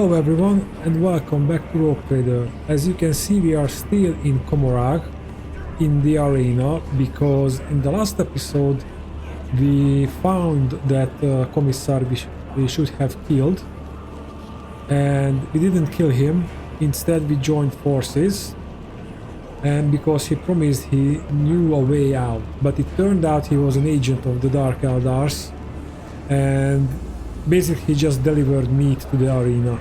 Hello everyone and welcome back to Rogue Trader. As you can see, we are still in Comissar in the arena because in the last episode we found that Comissar we should have killed, and we didn't kill him. Instead we joined forces, and because he promised he knew a way out, but it turned out he was an agent of the Dark Eldars, and basically he just delivered meat to the arena.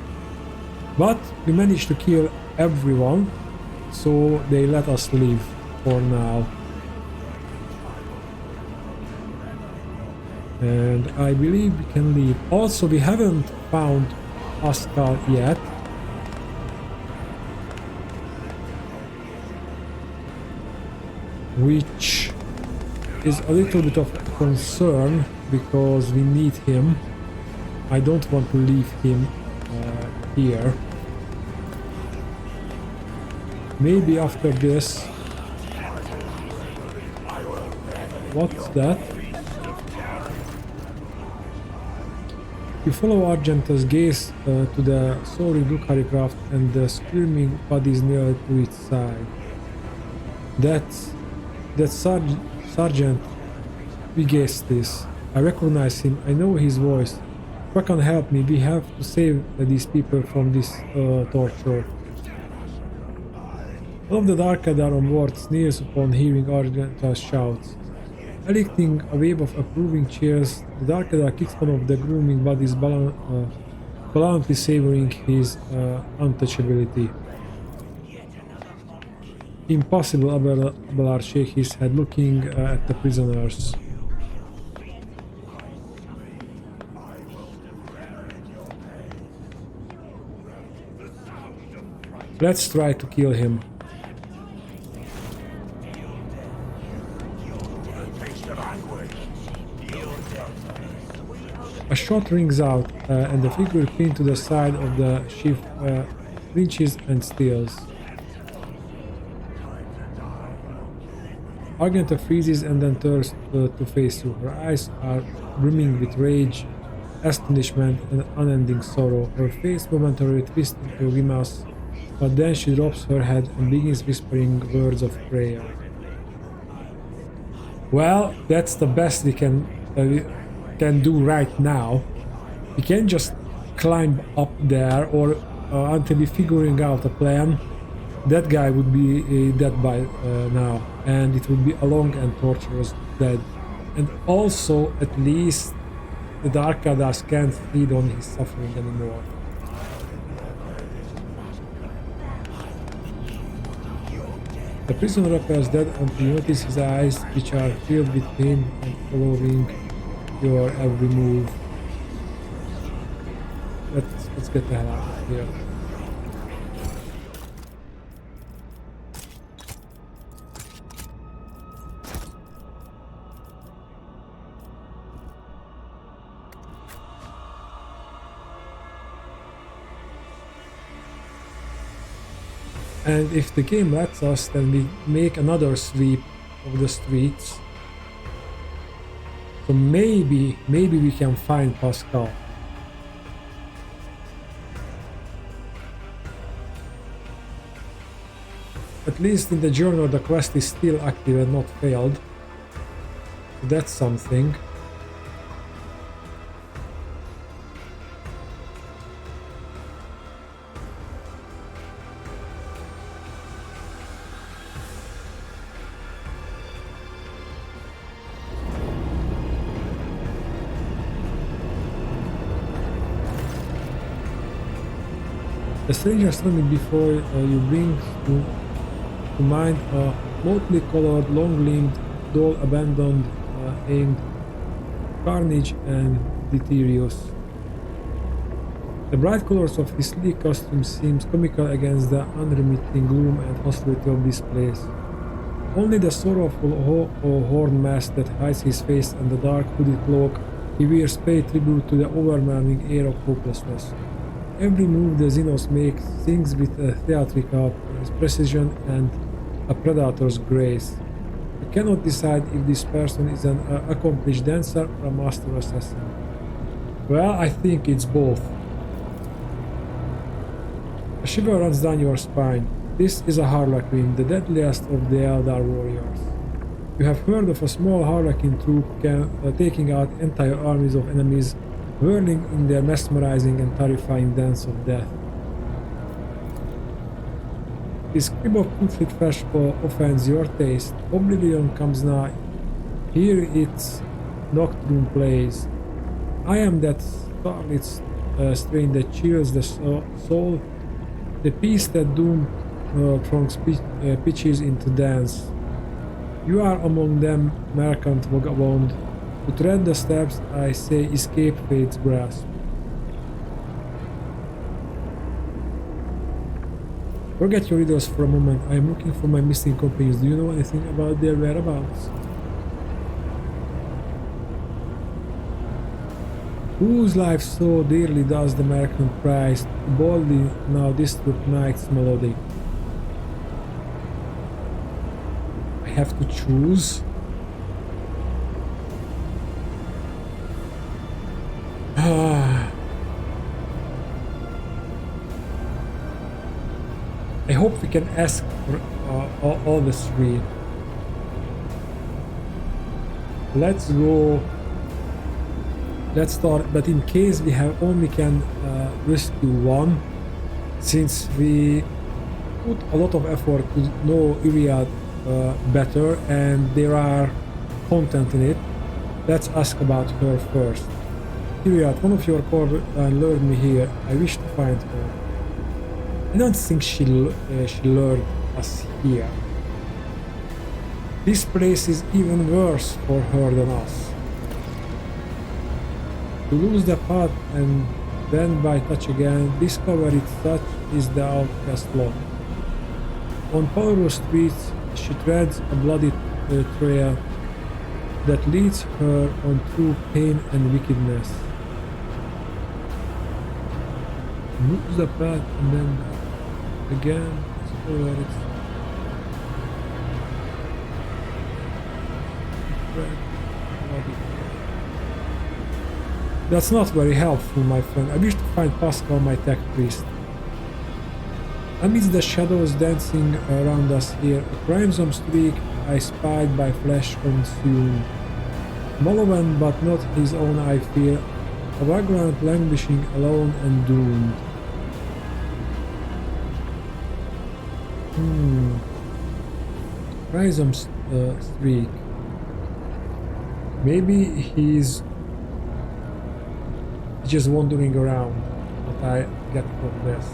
But we managed to kill everyone, so they let us leave for now. And I believe we can leave. Also, we haven't found Pascal yet. Which is a little bit of a concern because we need him. I don't want to leave him here. Maybe after this. What's that? You follow Argenta's gaze to the soaring Lucari craft and the screaming bodies near to its side. That's Sergeant Vigestis. I recognize him. I know his voice. If I can help me, we have to save these people from this torture. One of the Dark Eldar on board sneers upon hearing Argenta's shouts. Electing a wave of approving cheers, the Dark Eldar kicks one of the grooming bodies, gallantly savoring his untouchability. Impossible, Abelard shakes his head, looking at the prisoners. Let's try to kill him. A shot rings out, and the figure pinned to the side of the ship flinches and steals. Argenta freezes and then turns to face you. Her eyes are brimming with rage, astonishment, and unending sorrow. Her face momentarily twists into a grimace, but then she drops her head and begins whispering words of prayer. Well, that's the best we can do right now. We can't just climb up there or until we figuring out a plan. That guy would be dead by now, and it would be a long and torturous death. And also, at least, the Dark Eldars can't feed on his suffering anymore. The prisoner appears dead until you notice his eyes, which are filled with pain and following your every move. Let's get the hell out of here. And if the game lets us, then we make another sweep of the streets. So maybe we can find Pascal. At least in the journal the quest is still active and not failed. So that's something. The stranger standing before you brings to mind a motley colored, long-limbed doll abandoned, aimed Carnage and Deterius. The bright colors of his sleek costume seems comical against the unremitting gloom and hostility of this place. Only the sorrowful horn mask that hides his face and the dark hooded cloak he wears pay tribute to the overwhelming air of hopelessness. Every move the Xenos makes sings with a theatrical precision and a predator's grace. You cannot decide if this person is an accomplished dancer or a master assassin. Well, I think it's both. A shiver runs down your spine. This is a harlequin, the deadliest of the Eldar warriors. You have heard of a small harlequin troop taking out entire armies of enemies, whirling in their mesmerizing and terrifying dance of death. This crib of conflict flesh offends your taste. Oblivion comes nigh. Here its nocturne plays. I am that starlit strain that chills the soul, the peace that doom throngs pitches into dance. You are among them, merchant vagabond, to tread the steps I say escape fate's grasp. Forget your riddles for a moment. I am looking for my missing companions. Do you know anything about their whereabouts? Whose life so dearly does the merchant prize, boldly now disrupt night's melody? I have to choose. I hope we can ask for all the three. Let's go. Let's start, but in case we have only can rescue one, since we put a lot of effort to know Iliad better and there are content in it, let's ask about her first. Iliad, one of your core lured me here. I wish to find her. I don't think she lured us here. This place is even worse for her than us. To lose the path and then by touch again, discover it, such is the outcast lot. On Poirot streets she treads a bloody trail that leads her on through pain and wickedness. Lose the path and then again, discover it. That's not very helpful, my friend. I wish to find Pascal, my tech priest. Amidst the shadows dancing around us here, a crimson streak I spied by flesh consumed. Malevolent but not his own, I fear, a vagrant languishing alone and doomed. Crimson streak. Maybe he's just wandering around, what I get from this.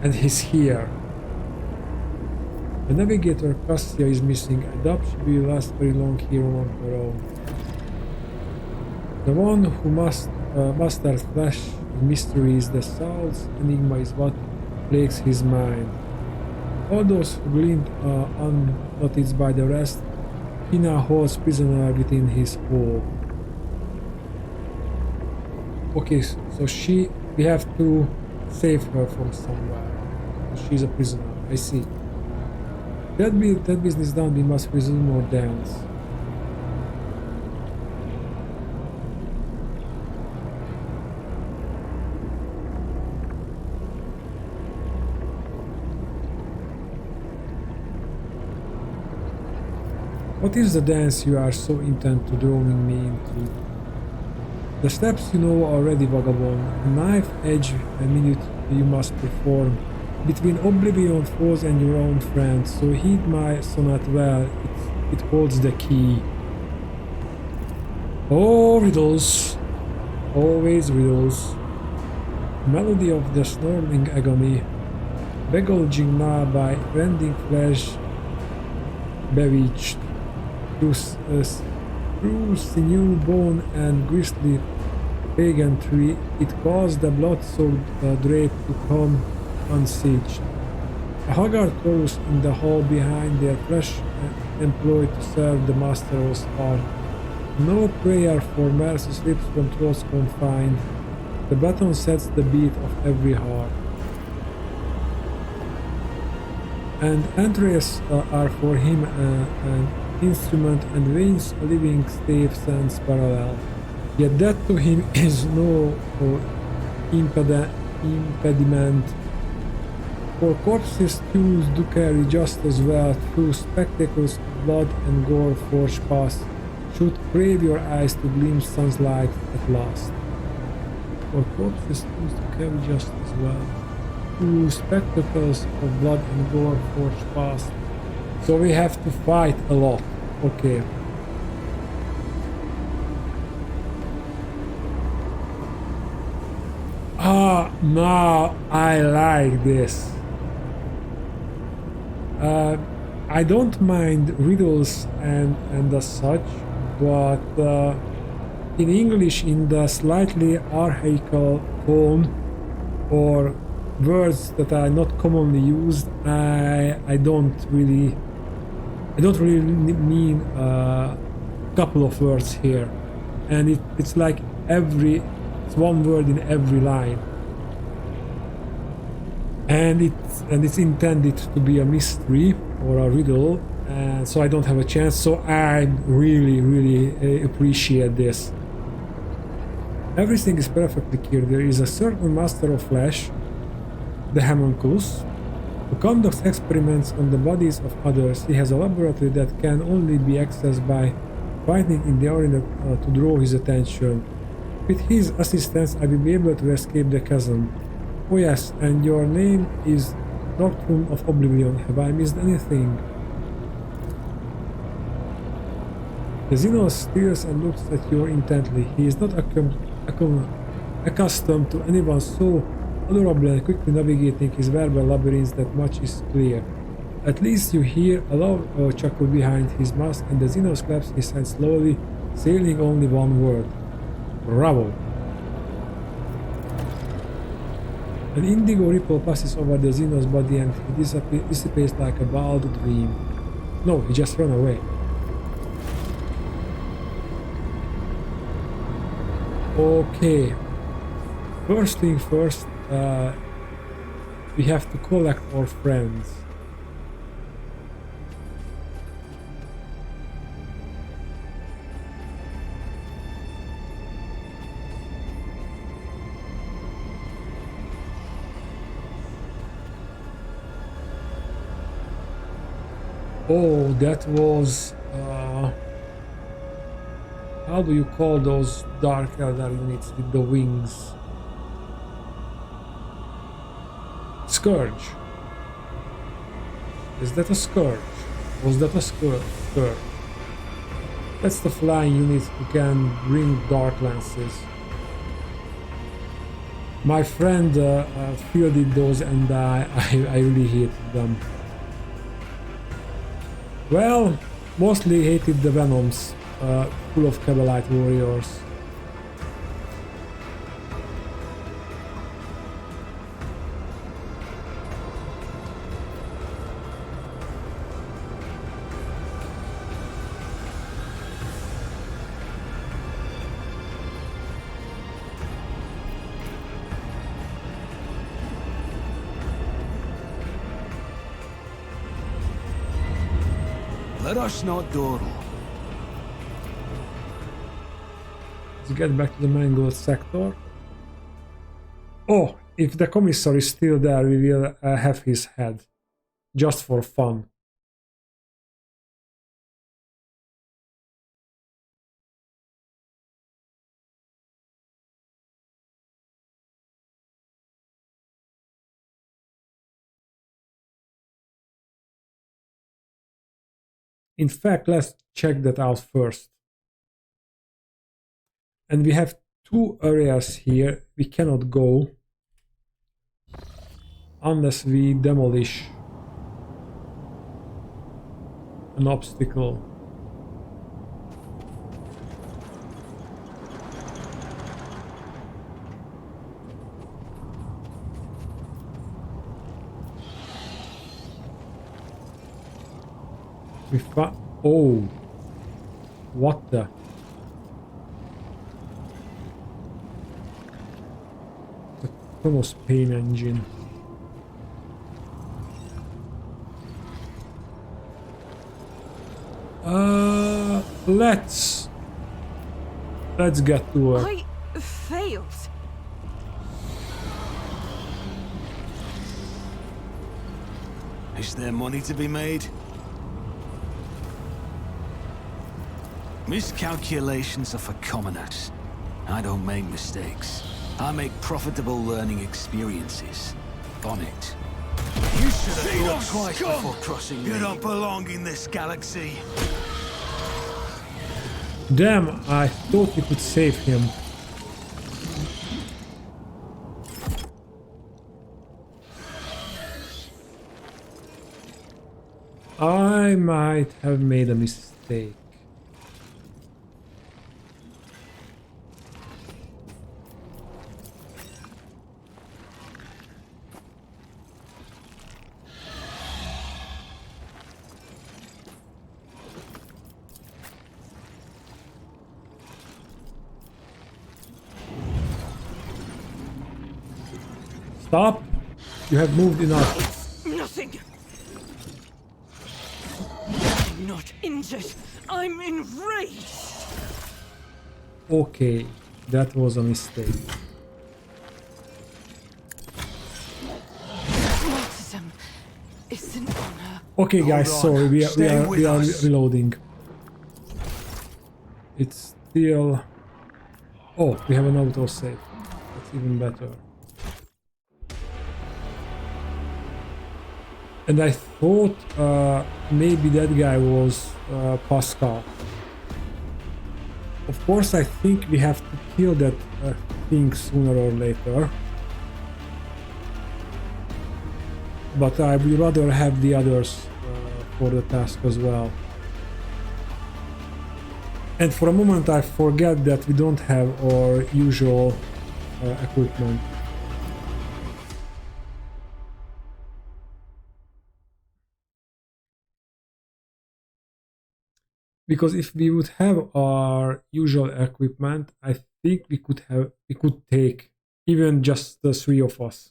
And he's here. The navigator Cassia is missing. I doubt she will last very long here on her own. The one who masters flesh mysteries, the soul's enigma is what plagues his mind. All those who gleamed unnoticed by the rest, he now holds prisoner within his hold. Okay, so we have to save her from somewhere. She's a prisoner, I see. That business done, we must resume our dance. What is the dance you are so intent to drawing me into? The steps you know already, vagabond. A knife edge a minute you must perform between Oblivion foes and your own friends. So heed my sonnet well. It holds the key. Oh, riddles, always riddles. Melody of the snarling agony, beguiling now by rending flesh, bewitched. Through sinew, bone, and grisly pagan tree, it caused the blood-soaked drape to come unsieged. A haggard chorus in the hall behind, their flesh employed to serve the master's heart. No prayer for mercy slips from throats confined. The baton sets the beat of every heart. And entrails are for him an instrument, and veins a living stave stands parallel. Yet that to him is no impediment. For corpses, tools do carry just as well through spectacles of blood and gore forged past. Should crave your eyes to glimpse sunlight at last. For corpses, tools do carry just as well through spectacles of blood and gore forged past. So we have to fight a lot. Okay. Now I like this. I don't mind riddles and as such, but in English, in the slightly archaical tone or words that are not commonly used, I don't really mean a couple of words here, and it's like it's one word in every line, and it's intended to be a mystery or a riddle, and so I don't have a chance. So I really appreciate this. Everything is perfectly clear. There is a certain master of flesh, the homunculus, who conducts experiments on the bodies of others. He has a laboratory that can only be accessed by fighting in the arena to draw his attention. With his assistance, I will be able to escape the chasm. Oh yes, and your name is Doctrine of Oblivion. Have I missed anything? The Xenos stares and looks at you intently. He is not accustomed to anyone so adorable and quickly navigating his verbal labyrinths. That much is clear. At least you hear a loud chuckle behind his mask, and the Xenos claps his hands slowly, saying only one word. Bravo! An indigo ripple passes over the Xenos body and he dissipates like a bald dream. No, he just ran away. Okay. First thing first, we have to collect our friends. Oh, that was... how do you call those dark elder units with the wings? Scourge. Is that a scourge? Was that a scourge? That's the flying unit who can bring dark lances. My friend fielded those and I really hated them. Well, mostly hated the Venoms, full of Kabbalite warriors. Let us not dawdle. Let's get back to the mangled sector. Oh, if the Commissar is still there, we will have his head. Just for fun. In fact, let's check that out first. And we have two areas here we cannot go unless we demolish an obstacle. We found... Oh! What the... The Chronos Pain engine. Let's... Let's get to work. I failed. Is there money to be made? Miscalculations are for commoners. I don't make mistakes. I make profitable learning experiences. On it. You should have thought twice before crossing me. You don't belong in this galaxy. Damn, I thought we could save him. I might have made a mistake. Stop! You have moved enough. Nothing. I'm not injured. I'm enraged. Okay, that was a mistake. Martyrdom is an honor. Okay, guys, Hold on. sorry, we Stay are with us. reloading. It's still. Oh, we have an autosave. That's even better. And I thought maybe that guy was Pascal. Of course, I think we have to kill that thing sooner or later. But I would rather have the others for the task as well. And for a moment I forget that we don't have our usual equipment. Because if we would have our usual equipment, I think we could take even just the three of us.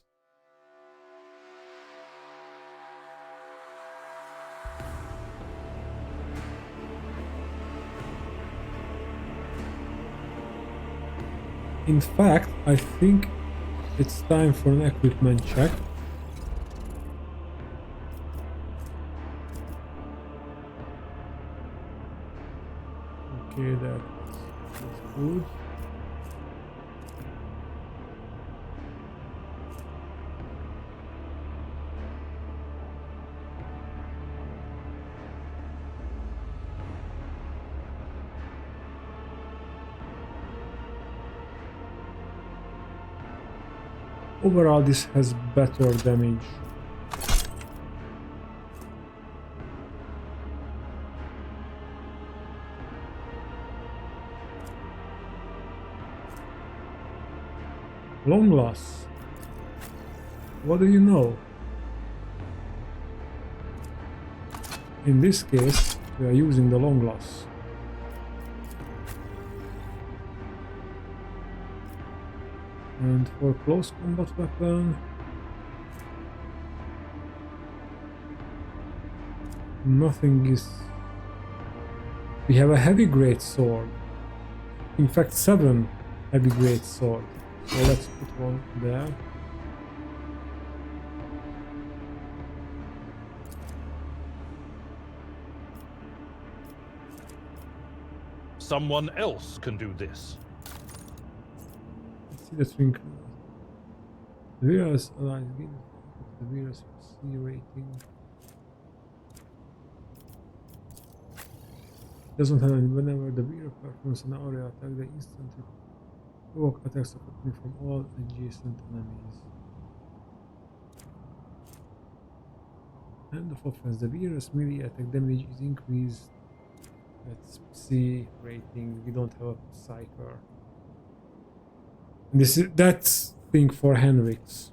In fact, I think it's time for an equipment check. Okay, that's good. Overall, this has better damage. Long loss. What do you know? In this case, we are using the long loss. And for close combat weapon, nothing is. We have a heavy great sword. In fact, 7 heavy great sword. So let's put one there. Someone else can do this. Let's see the string. The virus allies the virus C rating. Doesn't have any. Whenever the virus performs an area attack, they instantly provoke attacks of enemy from all adjacent enemies. End of offense. The virus melee attack damage is increased. That's C rating. We don't have a psyker. This is that's thing for Henrik's.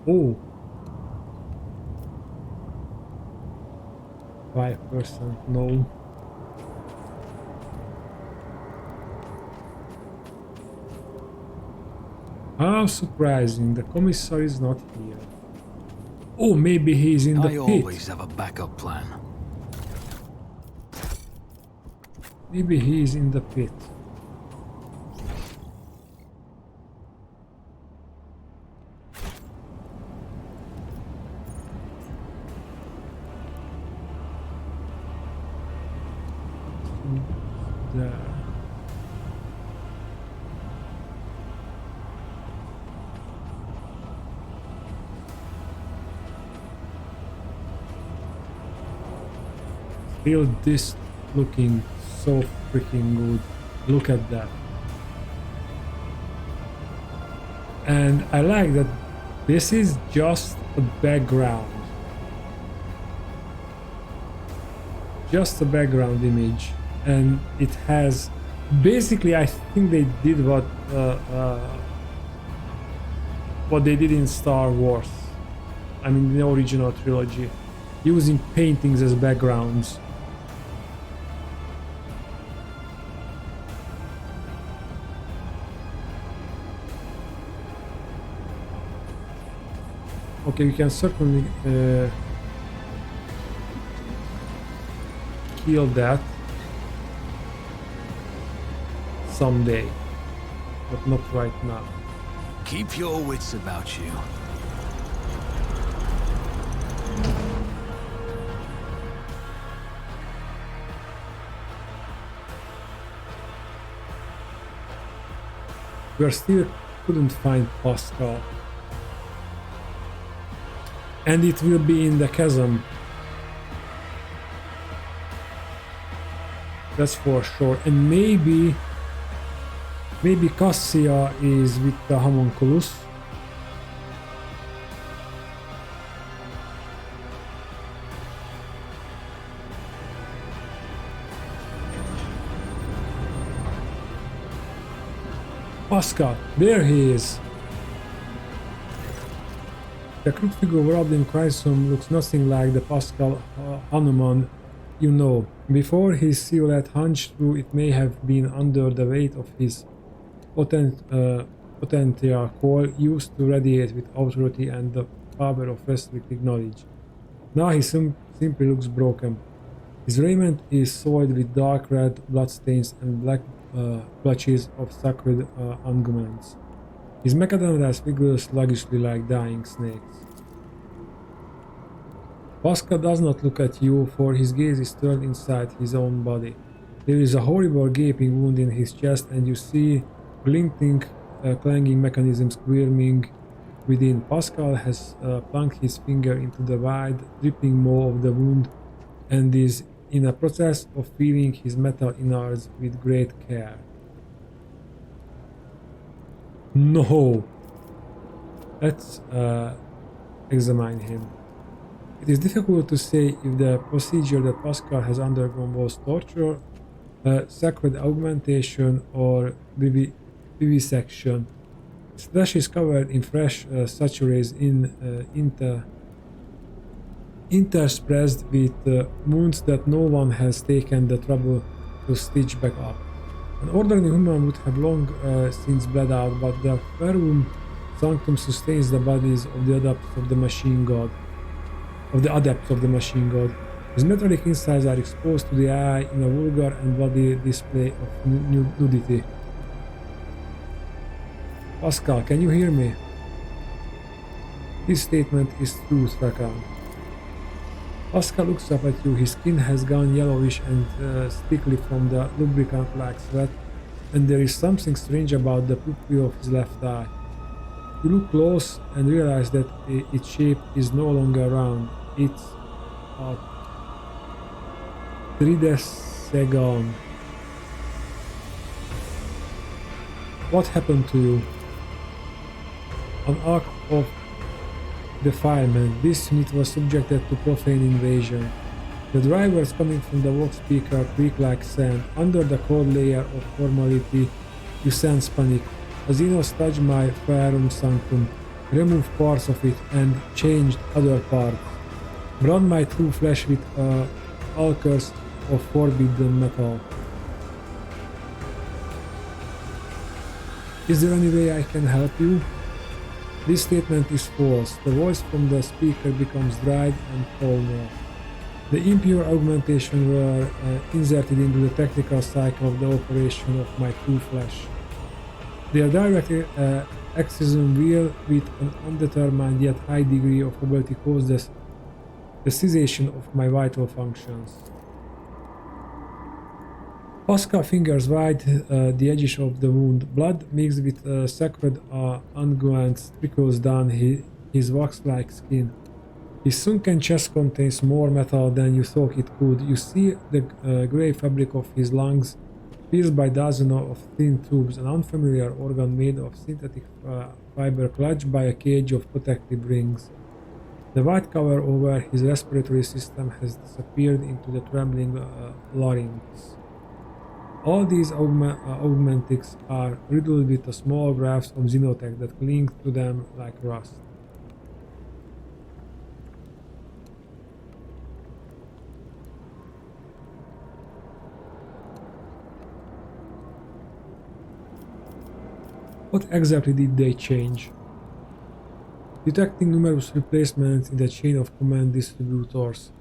Oh, 5% no. How surprising, the Commissar is not here. Oh, maybe he's in the I pit. always have a backup plan. Maybe he's in the pit. There. Still this looking so freaking good. Look at that. And I like that this is just a background. Just a background image. And it has basically, I think they did what they did in Star Wars. I mean, the original trilogy, using paintings as backgrounds. Okay, we can certainly kill that someday, but not right now. Keep your wits about you. We still couldn't find Pascal. And it will be in the chasm. That's for sure. And maybe Cassia is with the homunculus. Pascal, there he is. The crypt figure wrapped in chrysome looks nothing like the Pascal Hanuman you know. Before his silhouette hunched through, it may have been under the weight of his potential call, used to radiate with authority and the power of restricted knowledge. Now he simply looks broken. His raiment is soiled with dark red bloodstains and black blotches of sacred unguents. His macadamras wiggle sluggishly like dying snakes. Pascal does not look at you, for his gaze is turned inside his own body. There is a horrible gaping wound in his chest, and you see glinting, clanging mechanisms squirming within. Pascal has plunged his finger into the wide, dripping maw of the wound, and is in a process of feeling his metal innards with great care. No! Let's examine him. It is difficult to say if the procedure that Pascal has undergone was torture, sacred augmentation, or vivisection. His flesh is covered in fresh sutures interspersed with wounds that no one has taken the trouble to stitch back up. An ordinary human would have long since bled out, but the Ferrum Sanctum sustains the bodies of the adepts of the machine god. His metallic insides are exposed to the eye in a vulgar and bloody display of nudity. Pascal, can you hear me? This statement is truth, Rakan. Pascal looks up at you. His skin has gone yellowish and sticky from the lubricant-like sweat, and there is something strange about the pupil of his left eye. You look close and realize that its shape is no longer round. It's a tridecagon. What happened to you? An act of defilement. This unit was subjected to profane invasion. The drivers coming from the walk speaker creak like sand. Under the cold layer of formality, you sense panic. Azinos touched my Ferrum Sanctum, removed parts of it, and changed other parts. Brand my true flesh with alkers of forbidden metal. Is there any way I can help you? This statement is false. The voice from the speaker becomes dried and hollow. The impure augmentation were inserted into the technical cycle of the operation of my true flesh. Their direct excision will, with an undetermined yet high degree of probability, cause the cessation of my vital functions. Pascal fingers wide the edges of the wound. Blood mixed with sacred unguents trickles down his wax-like skin. His sunken chest contains more metal than you thought it could. You see the grey fabric of his lungs, pierced by dozens of thin tubes, an unfamiliar organ made of synthetic fiber clutched by a cage of protective rings. The white cover over his respiratory system has disappeared into the trembling larynx. All these augmentics are riddled with small grafts of xenotech that cling to them like rust. What exactly did they change? Detecting numerous replacements in the chain of command distributors.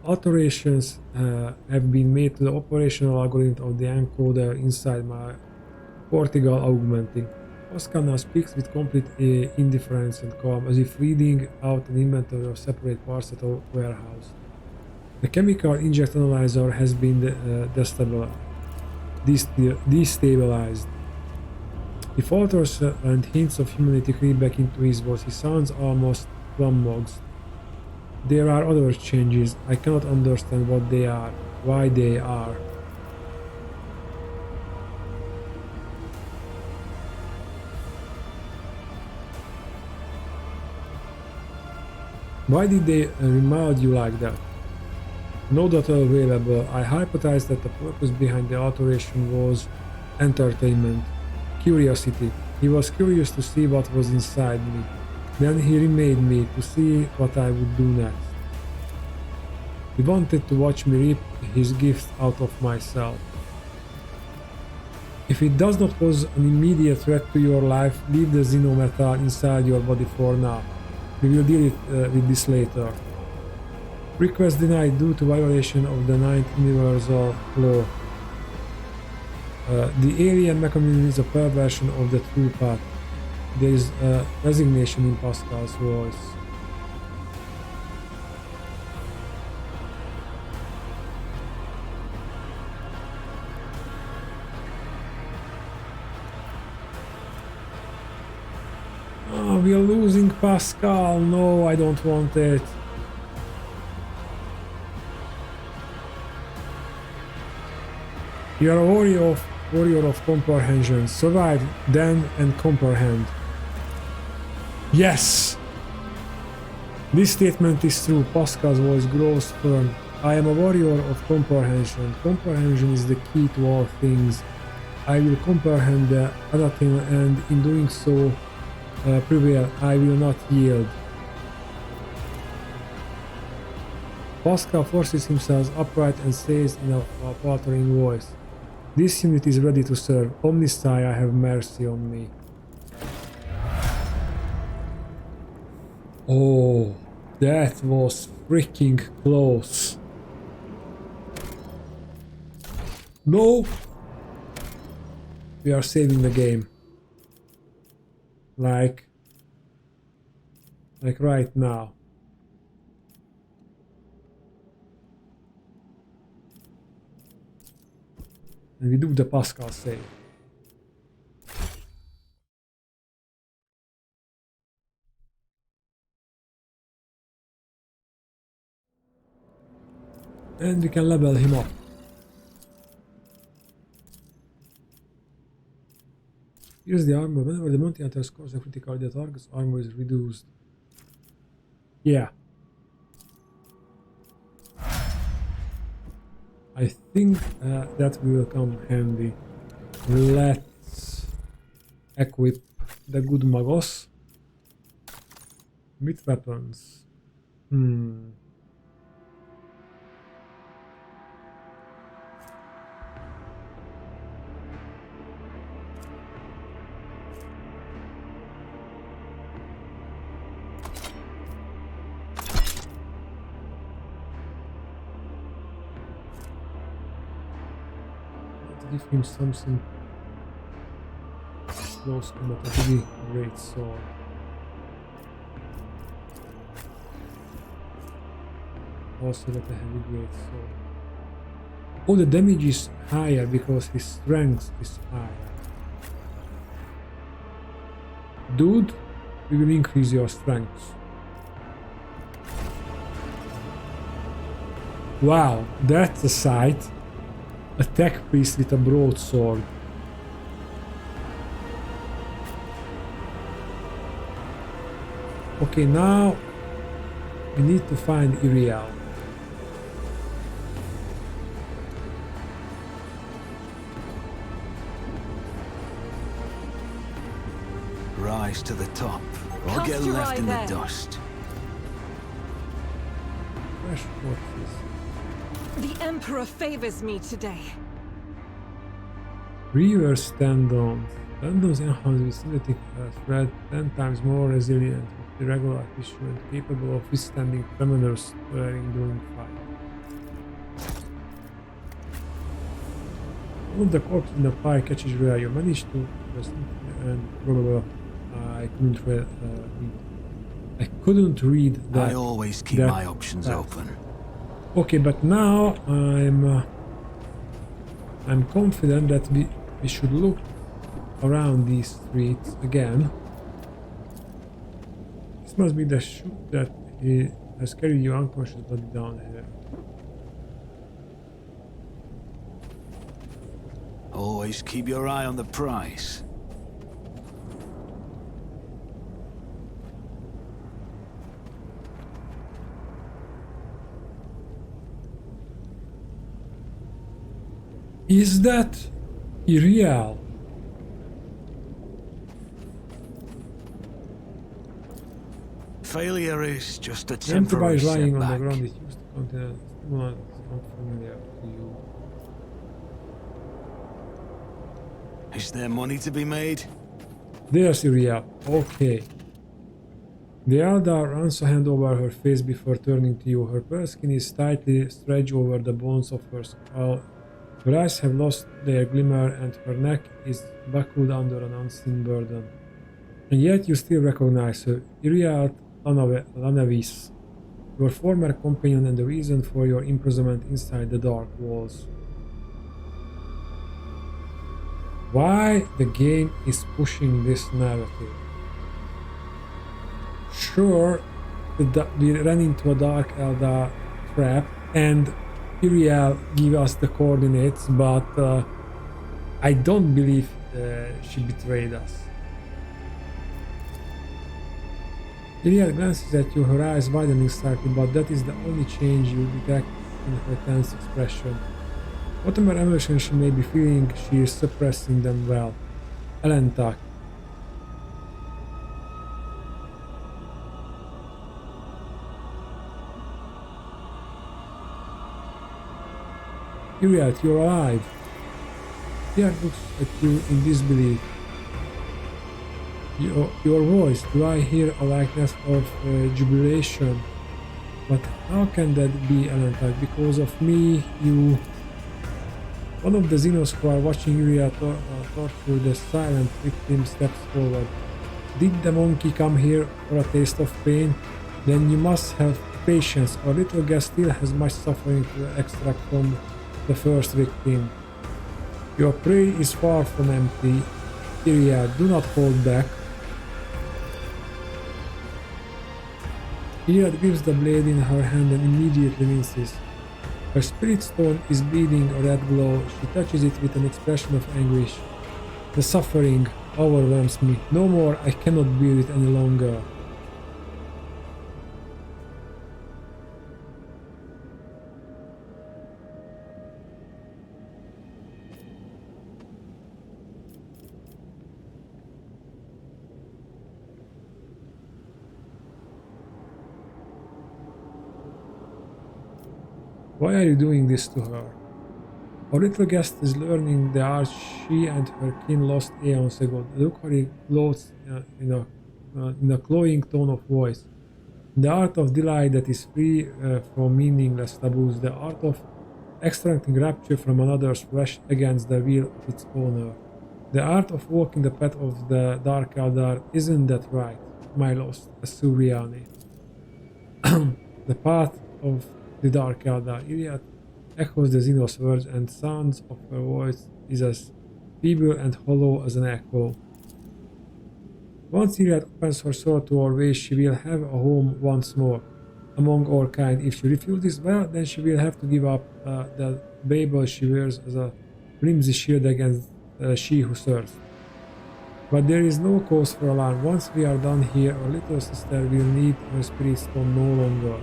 Alterations have been made to the operational algorithm of the encoder inside my cortical augmenting. Pascal now speaks with complete indifference and calm, as if reading out an inventory of separate parts at a warehouse. The chemical inject analyzer has been destabilized. The falters and hints of humanity creep back into his voice. He sounds almost flummoxed. There are other changes. I cannot understand what they are, why they are. Why did they remind you like that? No data available. I hypothesized that the purpose behind the alteration was entertainment. Curiosity. He was curious to see what was inside me. Then he remade me to see what I would do next. He wanted to watch me rip his gift out of myself. If it does not pose an immediate threat to your life, leave the xenometal inside your body for now. We will deal with this later. Request denied due to violation of the Ninth Universal Law. The alien mechanism is a perversion of the true path. There is resignation in Pascal's voice. Oh, we are losing Pascal. No, I don't want it. You are a warrior of comprehension. Survive, then, and comprehend. Yes! This statement is true. Pascal's voice grows firm. I am a warrior of comprehension. Comprehension is the key to all things. I will comprehend the anathema, and in doing so, prevail. I will not yield. Pascal forces himself upright and says in a faltering voice, "This unit is ready to serve. Omnisci, have mercy on me." Oh, that was freaking close. No! We are saving the game. Like right now. And we do the Pascal save. And we can level him up. Here's the armor. Whenever the Monty Hunter scores a critical, the target's armor is reduced. Yeah. I think that will come handy. Let's equip the good Magos with weapons. give him something close combat, a really great sword. Also not a heavy great sword. Oh, the damage is higher because his strength is higher. Dude, we will increase your strength. Wow, that's a sight. Attack priest with a broadsword. Okay, now we need to find Iriel. Rise to the top, or Cast get your left eye in the there. dust. Fresh corpses. The Emperor favors me today. Reverse tendons. Tendons enhanced with synthetic thread, 10 times more resilient with irregular tissue and capable of withstanding tremendous swearing during fight. One of the corpses in the fire catches Rhea. You manage to and probably I couldn't read that. I always keep that my options fast. open. Okay, but now I'm confident that we should look around these streets again. This must be the chute that he has carried you unconscious body down here. Always keep your eye on the prize. Is that Iriel? Failure is just a The empty temporary is lying on the setback. ground. It used to contain a stimulant unfamiliar to you. Is there money to be made? There's Iriel. Okay. The Eldar runs a hand over her face before turning to you. Her pale skin is tightly stretched over the bones of her skull. Her eyes have lost their glimmer and her neck is buckled under an unseen burden. And yet you still recognize her, Iriel Lanavis, your former companion and the reason for your imprisonment inside the dark walls. Why the game is pushing this narrative? Sure, we ran into a Dark Eldar trap and Iriel give us the coordinates, but I don't believe she betrayed us. Iriel glances at you, her eyes widening slightly, but that is the only change you detect in her tense expression. Whatever emotion she may be feeling, she is suppressing them well. Alentak. Iriel, you're alive. Iriel looks at you in disbelief. Your voice, do I hear a likeness of jubilation? But how can that be, Alentak? Because of me, you... One of the Xenos who are watching Iriel torture the silent victim steps forward. Did the monkey come here for a taste of pain? Then you must have patience. Our little guest still has much suffering to extract from the first victim. Your prey is far from empty. Iriel, do not hold back. Iriel grips the blade in her hand and immediately winces. Her spirit stone is bleeding a red glow. She touches it with an expression of anguish. The suffering overwhelms me. No more, I cannot bear it any longer. Why are you doing this to her? Our little guest is learning the art she and her kin lost aeons ago. The Lukhari gloats in a cloying tone of voice. The art of delight that is free from meaningless taboos. The art of extracting rapture from another's flesh against the will of its owner. The art of walking the path of the Dark Eldar, isn't that right, my lost Asuriani? The path of the Dark Eldar, Iliad echoes the Xenos words, and sounds of her voice is as feeble and hollow as an echo. Once Iliad opens her soul to our ways, she will have a home once more among our kind. If she refuses, well, then she will have to give up the Babel she wears as a flimsy shield against she who serves. But there is no cause for alarm. Once we are done here, our little sister will need her spirit stone no longer.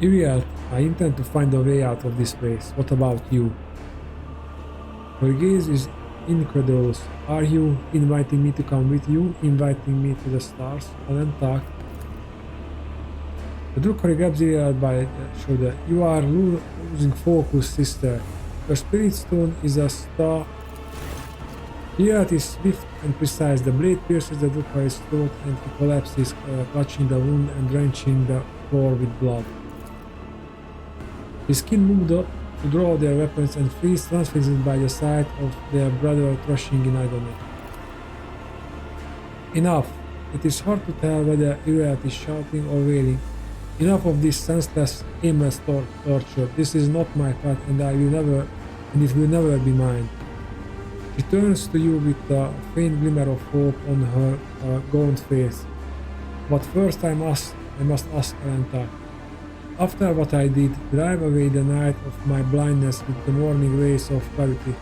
Iliad, I intend to find a way out of this place. What about you? Her gaze is incredulous. Are you inviting me to come with you? Inviting me to the stars? Alentak. The Drukhari grabs Iliad by the shoulder. You are losing focus, sister. Her spirit stone is a star. Iliad is swift and precise. The blade pierces the Drukhari's throat and he collapses, clutching the wound and drenching the floor with blood. His skin moved up to draw their weapons and freeze, transfixed by the sight of their brother thrashing in agony. Enough! It is hard to tell whether Iliad is shouting or wailing. Enough of this senseless, aimless torture. This is not my path, and it will never be mine. She turns to you with a faint glimmer of hope on her gaunt face. But first I must ask Alentak. After what I did, drive away the night of my blindness with the morning rays of clarity.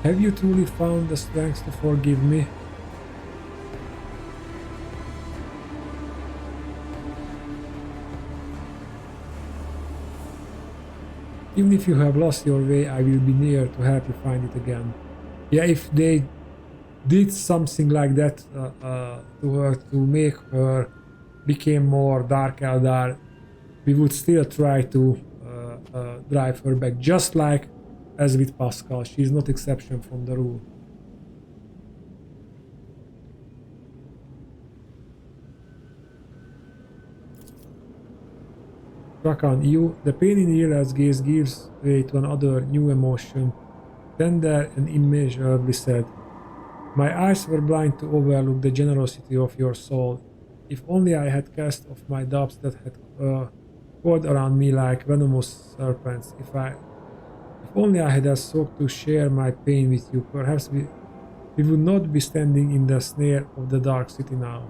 Have you truly found the strength to forgive me? Even if you have lost your way, I will be near to help you find it again. Yeah, if they did something like that to her to make her become more Dark Eldar, we would still try to drive her back, just like as with Pascal. She is not exception from the rule. Rakan, the pain in Iliad's gaze gives way to another new emotion, tender and immeasurably sad. My eyes were blind to overlook the generosity of your soul. If only I had cast off my doubts that had coiled around me like venomous serpents. If only I had sought to share my pain with you, perhaps we would not be standing in the snare of the dark city now.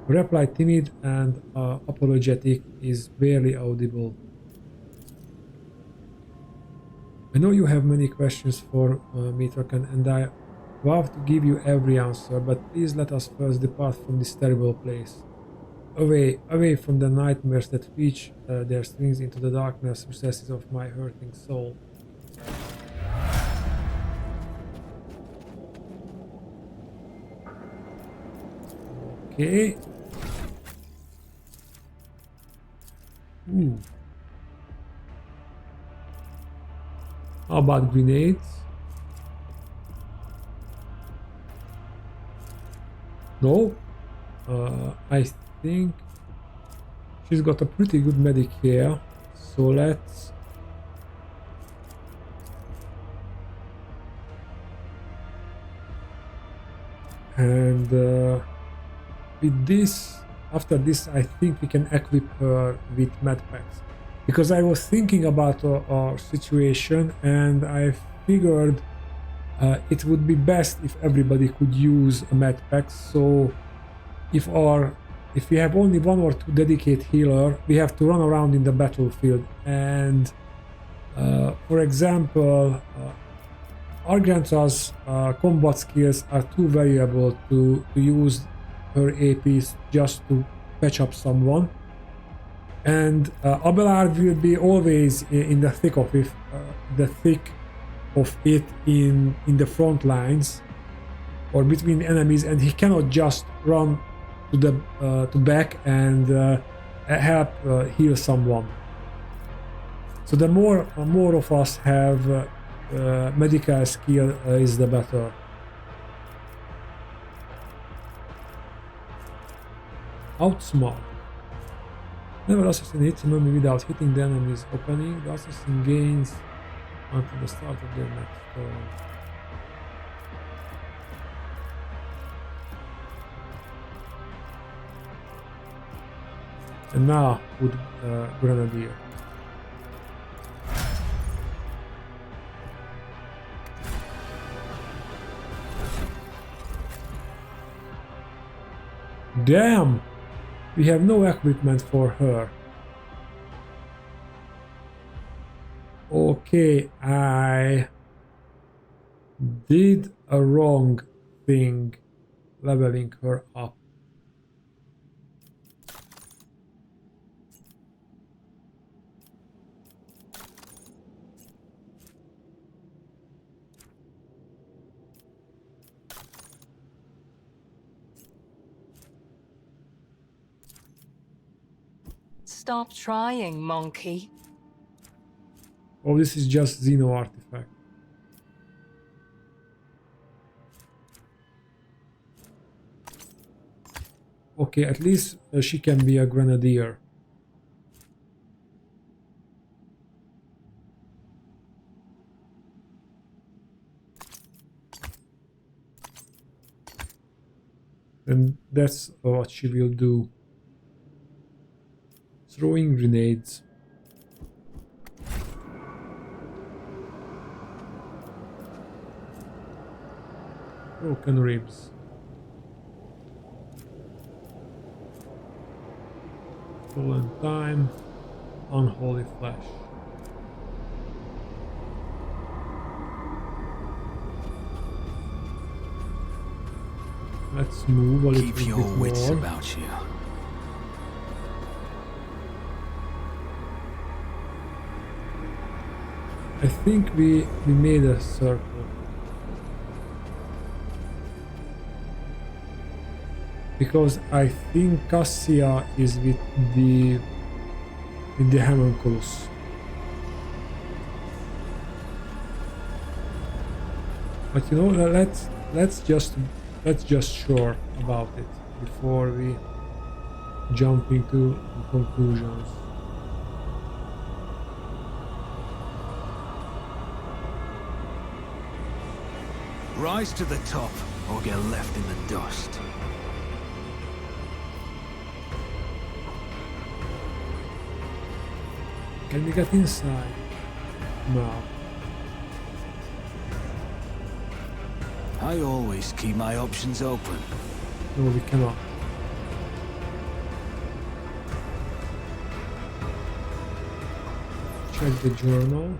Her reply, timid and apologetic, is barely audible. I know you have many questions for me, Trakan, and I vow to give you every answer, but please let us first depart from this terrible place. Away from the nightmares that reach their strings into the darkness recesses of my hurting soul. Okay. Ooh. How about grenades? No. I think she's got a pretty good medic here, so let's and with this, after this, I think we can equip her with medpacks, because I was thinking about our situation and I figured it would be best if everybody could use a medpack. So if we have only one or two dedicated healer, we have to run around in the battlefield, and for example, Arganta's combat skills are too variable to use her APs just to patch up someone, and Abelard will be always in the thick of it, in the front lines or between enemies, and he cannot just run to the back and help heal someone. So the more of us have medical skill is the better. Outsmart. Never assassin hits an enemy without hitting the enemy's opening. The assassin gains until the start of their next turn. And now with Grenadier. Damn! We have no equipment for her. Okay, I did a wrong thing leveling her up. Stop trying, monkey. Oh, this is just Xeno artifact. Okay, at least she can be a grenadier. And that's what she will do. Throwing grenades. Broken ribs. Stolen time. Unholy flesh. Let's move a little Keep bit your wits more. about you. I think we made a circle. Because I think Cassia is with the homunculus. But you know, let's just sure about it before we jump into conclusions. Rise to the top or get left in the dust. Can we get inside? No. I always keep my options open. No, we cannot. Check the journal.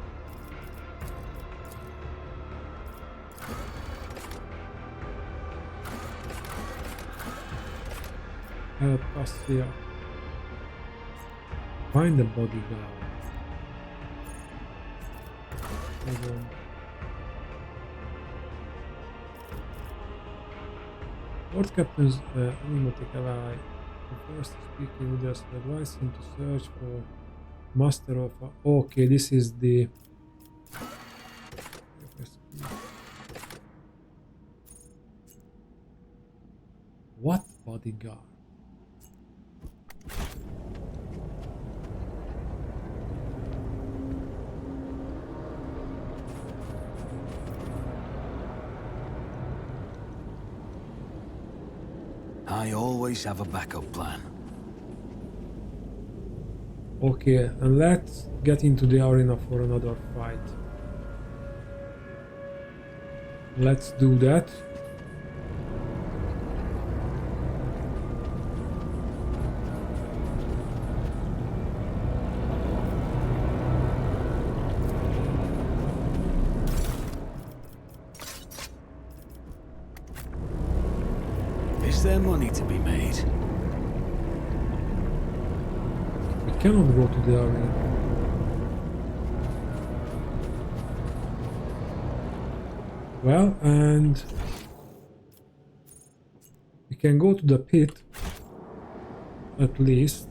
Help us here. Find the bodyguard. Lord Captain's enigmatic ally. The first speaking with us advised him to search for Master of. Okay, this is the. What bodyguard? I always have a backup plan. Okay, and let's get into the arena for another fight. Let's do that. Is there money to be made? We cannot go to the arena. Well, and we can go to the pit, at least.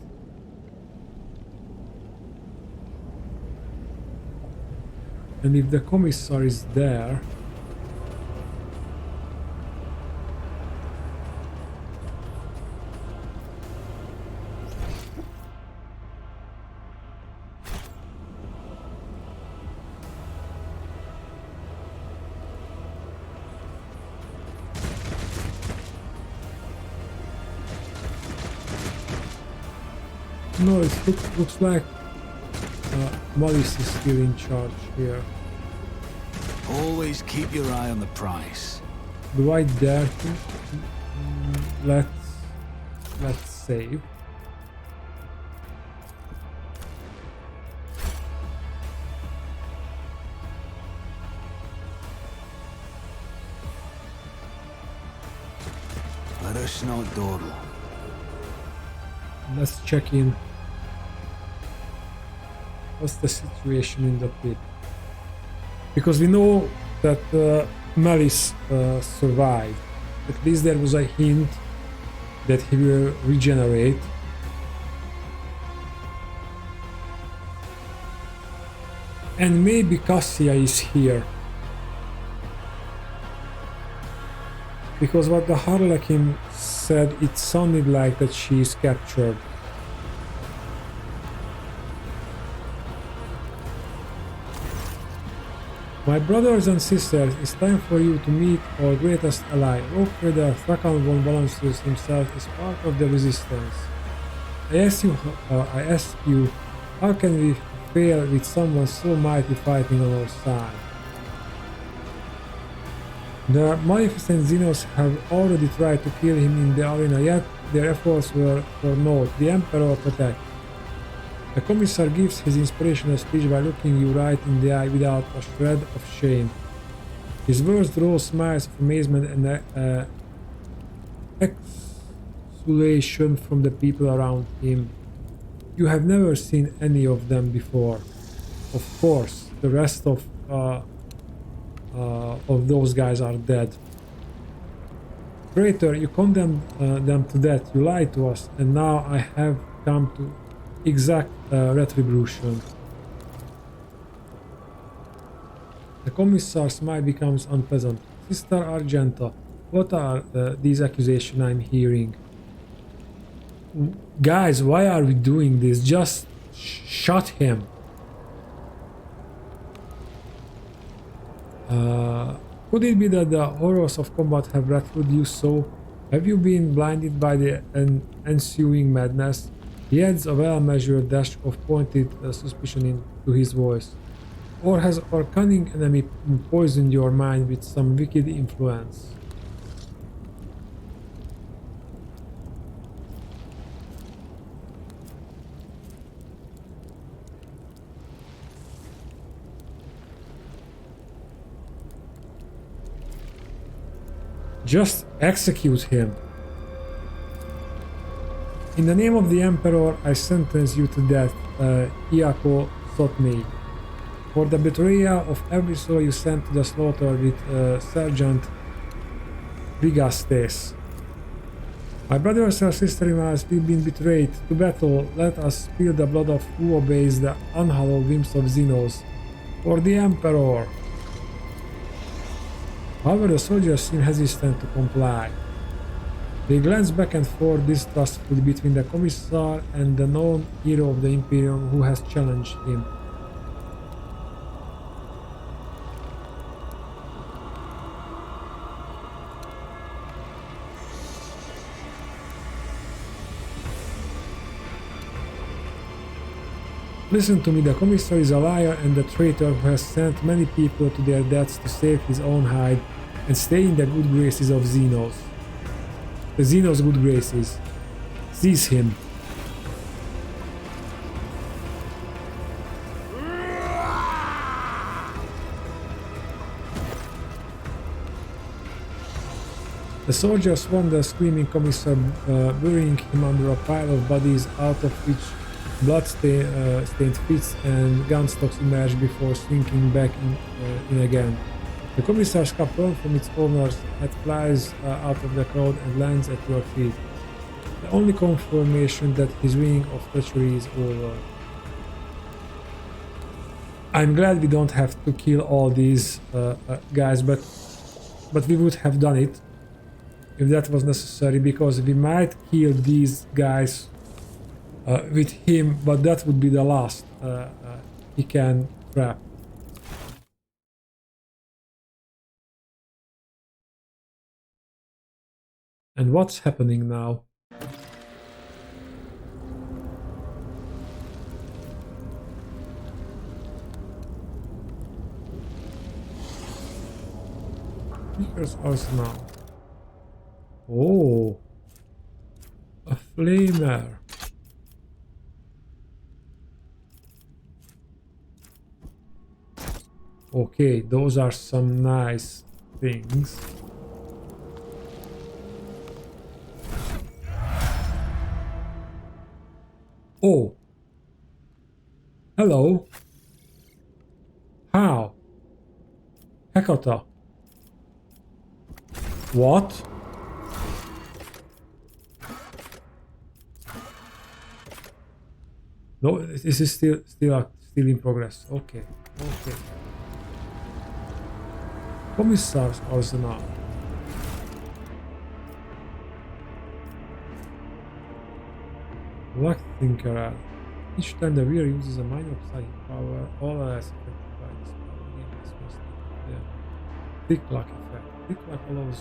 And if the Commissar is there, No, it looks like Malice is still in charge here. Always keep your eye on the prize. Do I dare to? Let's save. Let us not dawdle. Let's check in. What's the situation in the pit? Because we know that Malice survived. At least there was a hint that he will regenerate. And maybe Cassia is here. Because what the Harlequin said, it sounded like that she is captured. My brothers and sisters, it's time for you to meet our greatest ally. Rogue Trader Thrakan von Valancius himself is part of the resistance. I ask you, how can we fail with someone so mighty fighting on our side? The Maleficent Xenos have already tried to kill him in the arena, yet their efforts were for naught. The Emperor protects. The Commissar gives his inspirational speech by looking you right in the eye without a shred of shame. His words draw smiles of amazement and exultation from the people around him. You have never seen any of them before. Of course, the rest of those guys are dead. Traitor, you condemned them to death, you lied to us, and now I have come to exact retribution. The Commissar's smile becomes unpleasant. Sister Argenta, what are these accusations I'm hearing? Guys, why are we doing this? Just shut him. Could it be that the horrors of combat have rattled you so? Have you been blinded by the ensuing madness? He adds a well-measured dash of pointed suspicion into his voice. Or has our cunning enemy poisoned your mind with some wicked influence? Just execute him. In the name of the Emperor, I sentence you to death, Iako Sotmei, for the betrayal of every soul you sent to the slaughter with Sergeant Brigastes. My brothers and sisters-in-laws, we've been betrayed. To battle, let us spill the blood of who obeys the unhallowed whims of Xenos. For the Emperor. However, the soldiers seem hesitant to comply. They glance back and forth distrustfully between the Commissar and the known hero of the Imperium who has challenged him. Listen to me, the Commissar is a liar and a traitor who has sent many people to their deaths to save his own hide and stay in the good graces of Xenos. The Xenos' good graces. Seize him. The soldiers swarm the screaming Commissar, burying him under a pile of bodies out of which blood-stained fists and gun stocks emerge before sinking back in again. The Commissar's cup torn from its owner's head flies out of the crowd and lands at your feet. The only confirmation that his reign of treachery is over. I'm glad we don't have to kill all these guys, but we would have done it if that was necessary, because we might kill these guys with him, but that would be the last he can trap. And what's happening now? Speaker's arsenal. Oh, a flamer. Okay, those are some nice things. Oh, hello. How? Hekata. What? No, this is still in progress. Okay, okay. Commissar's arsenal. Black Tinkerer. Each time the wearer uses a minor psychic power, all else affected by this power gains must take the Tick-Lock effect. Tick-Lock allows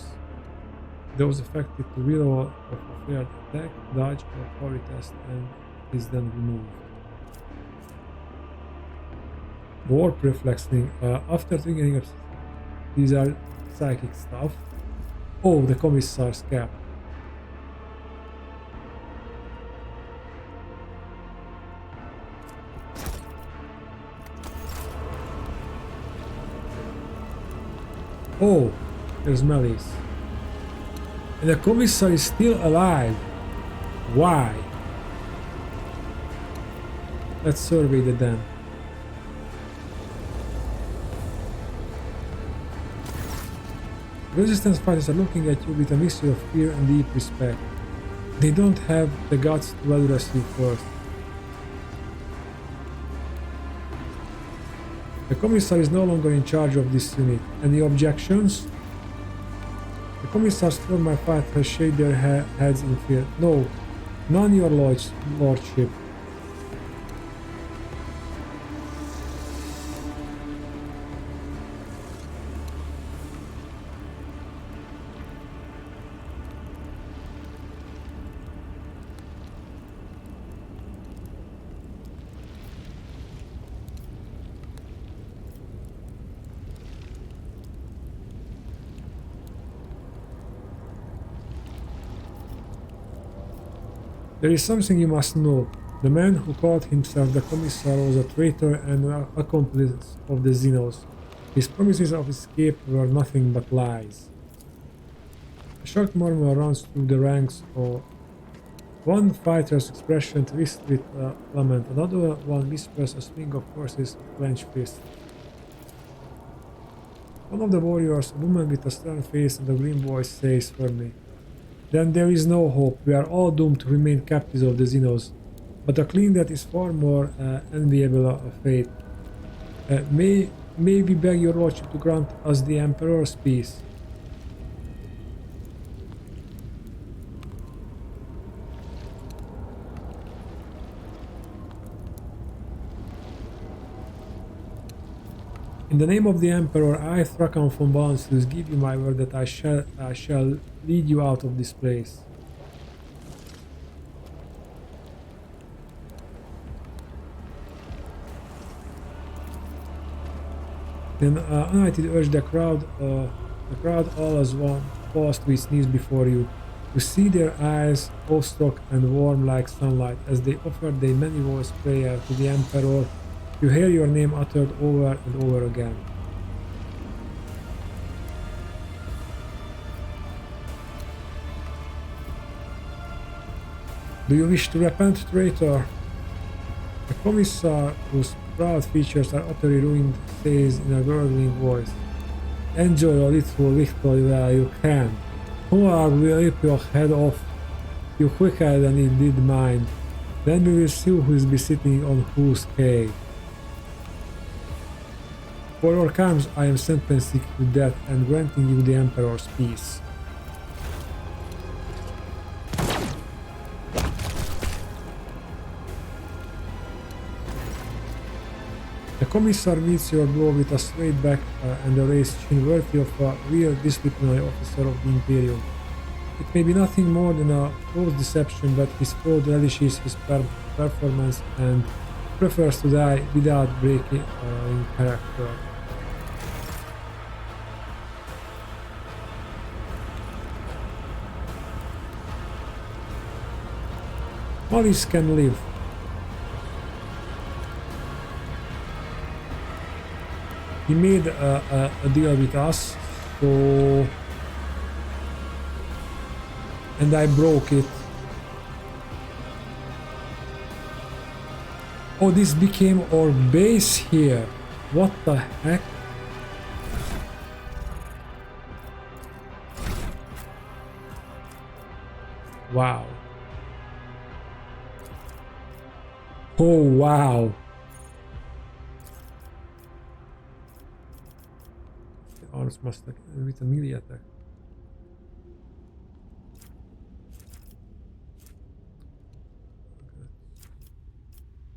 those affected to withdraw of a failed attack, dodge, or parry test and is then removed. Warp Reflexing. After triggering, these are psychic stuff. Oh, the Commissar's cap. Oh, there's Melis. And the Commissar is still alive. Why? Let's survey the den. Resistance fighters are looking at you with a mixture of fear and deep respect. They don't have the guts to address you first. The Commissar is no longer in charge of this unit. Any objections? The Commissar's former fighters shake their heads in fear. No, none, your lordship. There is something you must know. The man who called himself the Commissar was a traitor and an accomplice of the Xenos. His promises of escape were nothing but lies. A shocked murmur runs through the ranks. One fighter's expression twists with lament, another one whispers a string of curses with clenched fists. One of the warriors, a woman with a stern face and a grim voice, says firmly, "Then there is no hope. We are all doomed to remain captives of the Xenos. But a clean death is far more enviable a fate. May we beg your lordship to grant us the Emperor's peace?" In the name of the Emperor, I, Thrakan von Balanslus, give you my word that I shall lead you out of this place. Then united urge the crowd all as one falls to its knees before you. You see their eyes awestruck and warm like sunlight as they offer their many-voiced prayer to the Emperor. You hear your name uttered over and over again. Do you wish to repent, traitor? The Commissar, whose proud features are utterly ruined, says in a gurgling voice, "Enjoy a little victory while you can. Tomorrow will rip your head off, you quicker than it did mine. Then we will see who will be sitting on whose cave. For your crimes I am sentencing you to death and granting you the Emperor's peace." The Commissar meets your blow with a straight back and a raised chin worthy of a real disciplinary officer of the Imperium. It may be nothing more than a false deception, but his fraud relishes his performance and prefers to die without breaking in character. Maurice can live. He made a deal with us, so... And I broke it. Oh, this became our base here. What the heck? Wow. Oh, wow. The arms must have with a melee attack.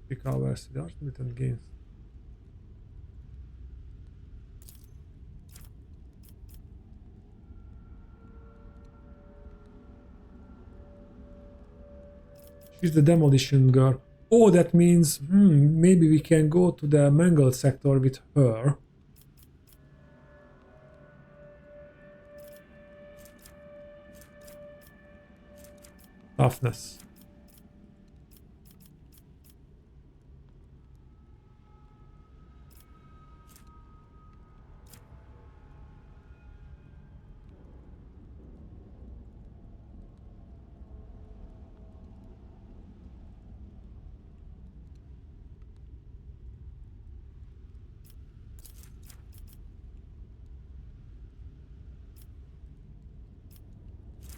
Recovers the ultimate and gains. She's the demolition girl. Oh, that means maybe we can go to the mangled sector with her. Toughness.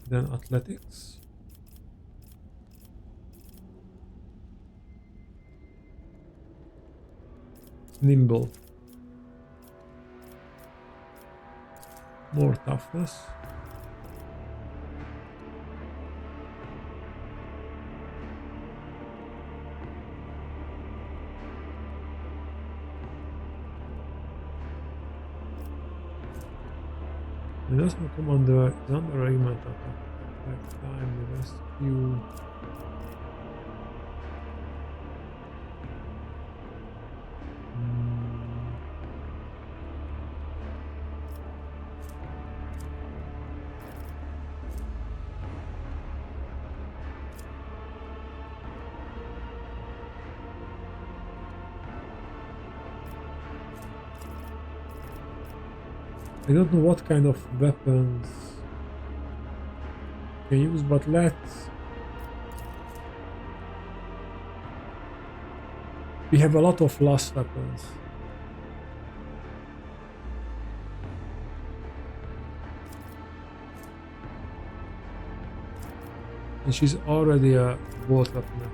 Then athletics. Nimble. More toughness. The national commander is under regiment attack. Next time the rescue. I don't know what kind of weapons can use, but let's... We have a lot of lost weapons. And she's already a bolt weapon.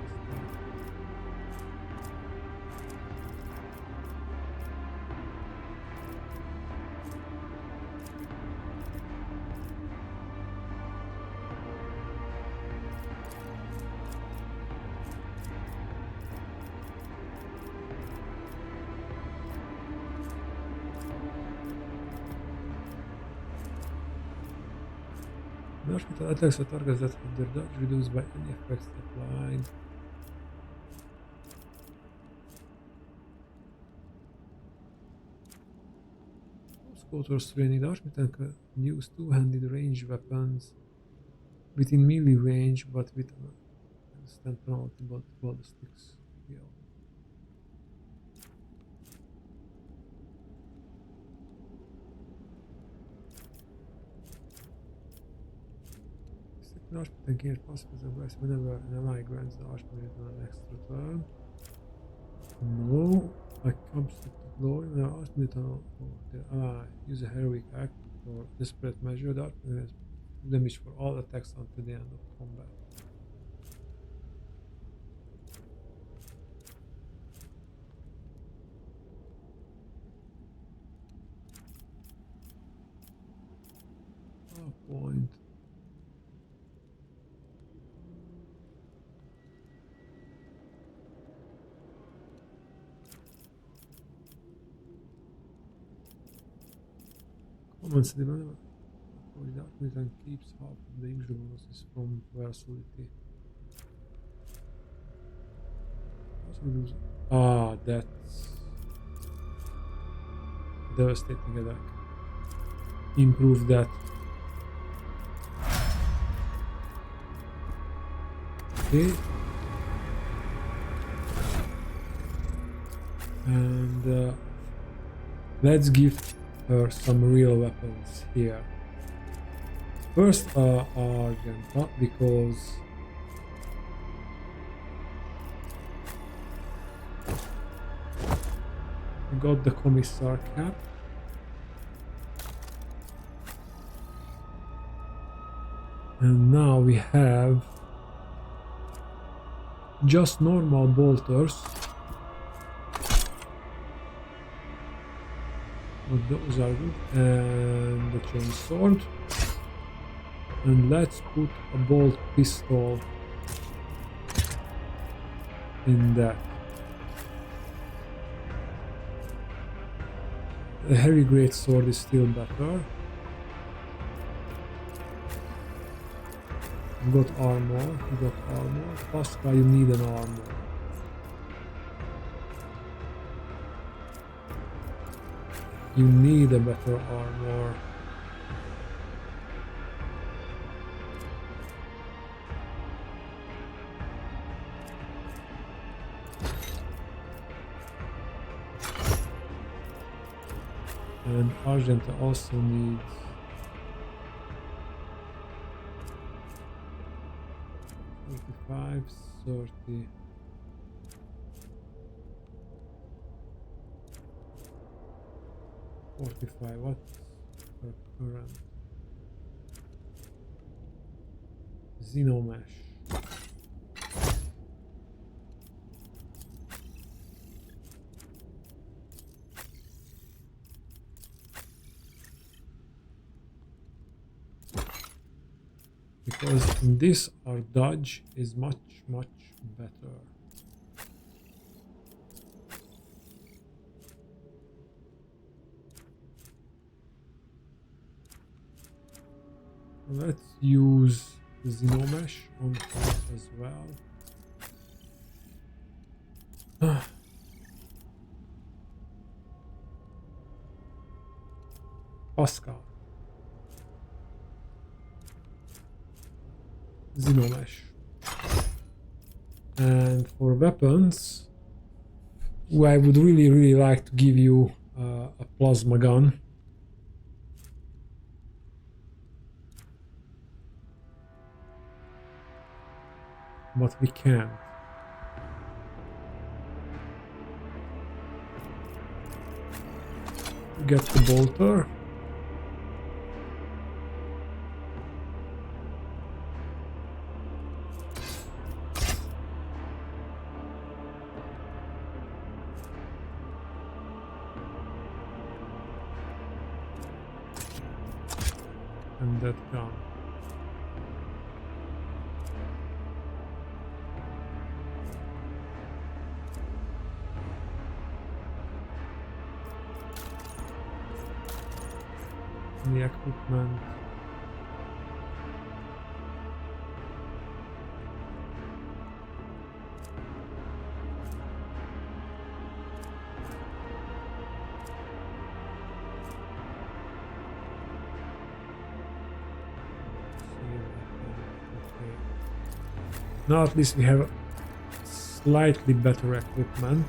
Marshmallow attacks the targets that have their dodge reduced by any effects applied. Scouters training. The Archmitten can use two-handed range weapons within melee range, but with instant penalty ballistics. Yeah. The Archmitten gains passive advice whenever an ally grants the Archmitten an extra turn. No, I come to glory when an Archmitten or the ally use a heroic act or desperate measure. The Archmitten has damage for all attacks until the end of combat. Point. Once the man for the Archmitten keeps half of the usual bonuses from versatility. Ah, that's devastating attack. Improve that. Okay. And let's give her some real weapons here. First, Argenta, because we got the Commissar cap. And now we have just normal bolters. But those are good. And the chainsword. And let's put a bolt pistol in that. A heavy greatsword is still better. You got armor, you got armor. Pascal, you need an armor. You need a better armor. And Argenta also needs 45, 30. What's her current? Xenomesh. Because in this our dodge is much better. Let's use the Xenomesh on her as well. Pascal. Xenomesh. And for weapons, I would really like to give you a plasma gun. But we can't. Get the bolter. And that gun. The equipment. Okay. Now at least we have slightly better equipment.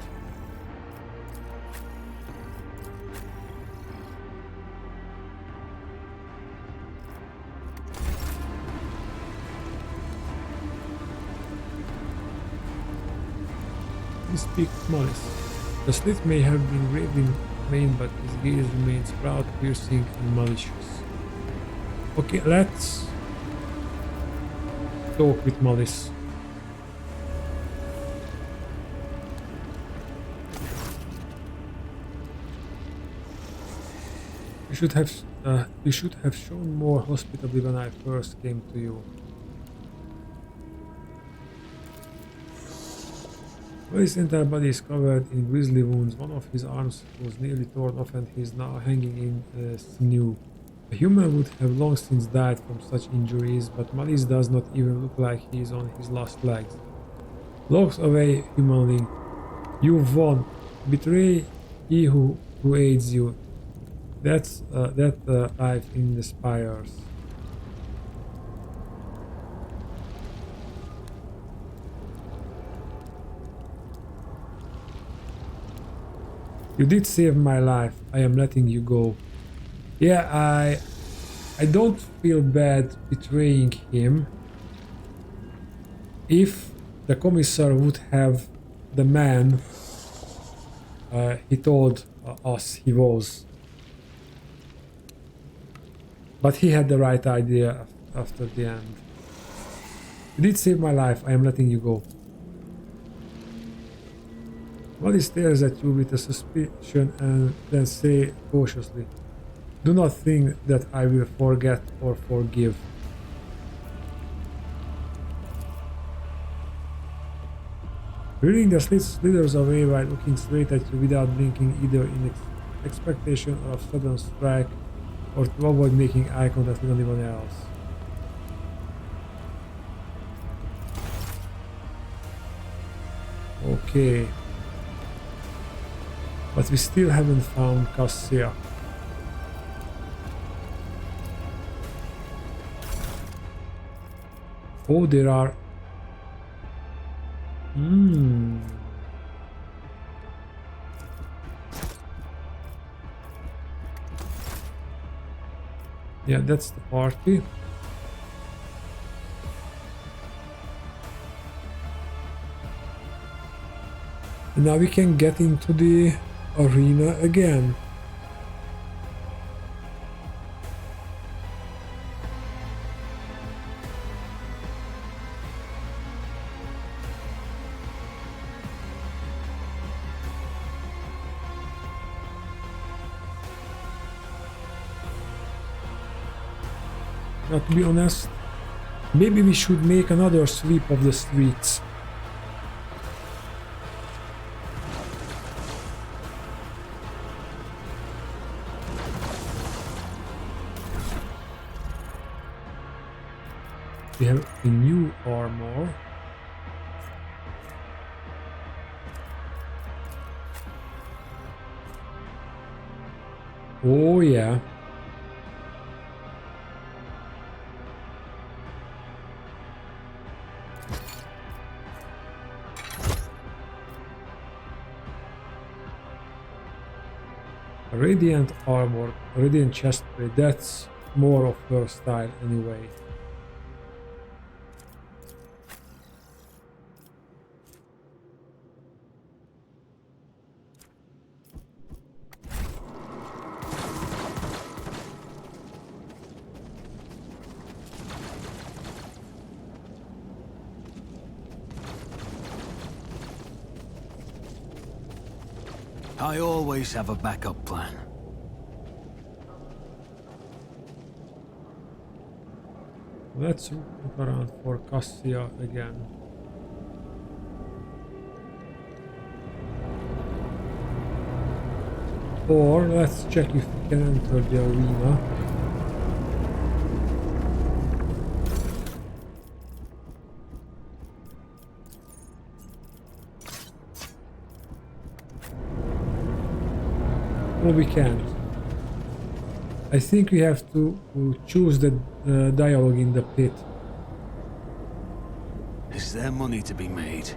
Speak Mollis. The slit may have been gravely made, but his gaze remains proud, piercing, and malicious. Okay, let's talk with Mollis. You should have shown more hospitably when I first came to you. His entire body is covered in grisly wounds. One of his arms was nearly torn off and he is now hanging in sinew. A human would have long since died from such injuries, but Malice does not even look like he is on his last legs. Looks away, humanling. You've won. Betray he who aids you. That's life in the spires. You did save my life. I am letting you go. Yeah, I don't feel bad betraying him. If the Commissar would have the man he told us he was. But he had the right idea after the end. You did save my life. I am letting you go. Molly stares at you with a suspicion and then say cautiously, do not think that I will forget or forgive. Reading the slithers away while looking straight at you without blinking, either in expectation of sudden strike or to avoid making eye contact with anyone else. Okay. But we still haven't found Cassia. Oh, there are... Yeah, that's the party. And now we can get into the arena again. Now, to be honest, maybe we should make another sweep of the streets. We have a new armor. Oh yeah. Radiant armor, radiant chestplate, that's more of her style anyway. I always have a backup plan. Let's look around for Cassia again. Or let's check if we can enter the arena. Or we can't. I think we have to choose the dialogue in the pit. Is there money to be made?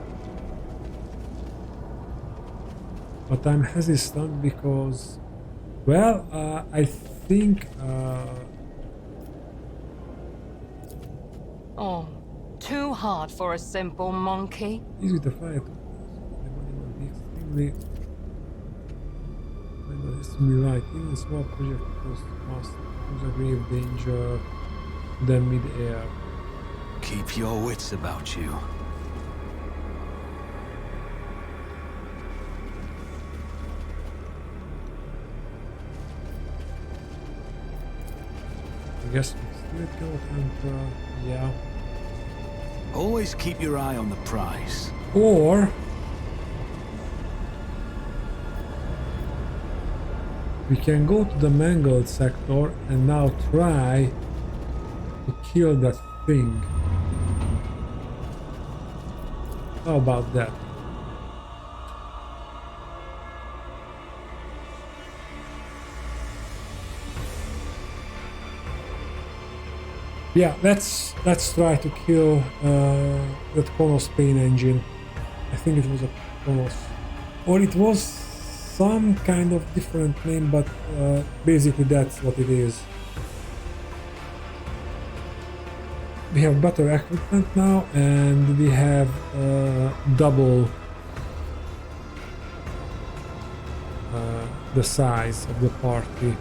But I'm hesitant because, well, I think... Oh, too hard for a simple monkey. Easy to fight. The money will be extremely light. Even a small projectiles must pose a grave danger to them mid-air. Keep your wits about you. I guess we still cannot enter. Yeah. Always keep your eye on the prize. Or we can go to the mangled sector and now try to kill that thing. How about that? Yeah, let's try to kill that Kronos pain engine. I think it was a Kronos, or it was some kind of different name, but basically that's what it is. We have better equipment now, and we have double the size of the party.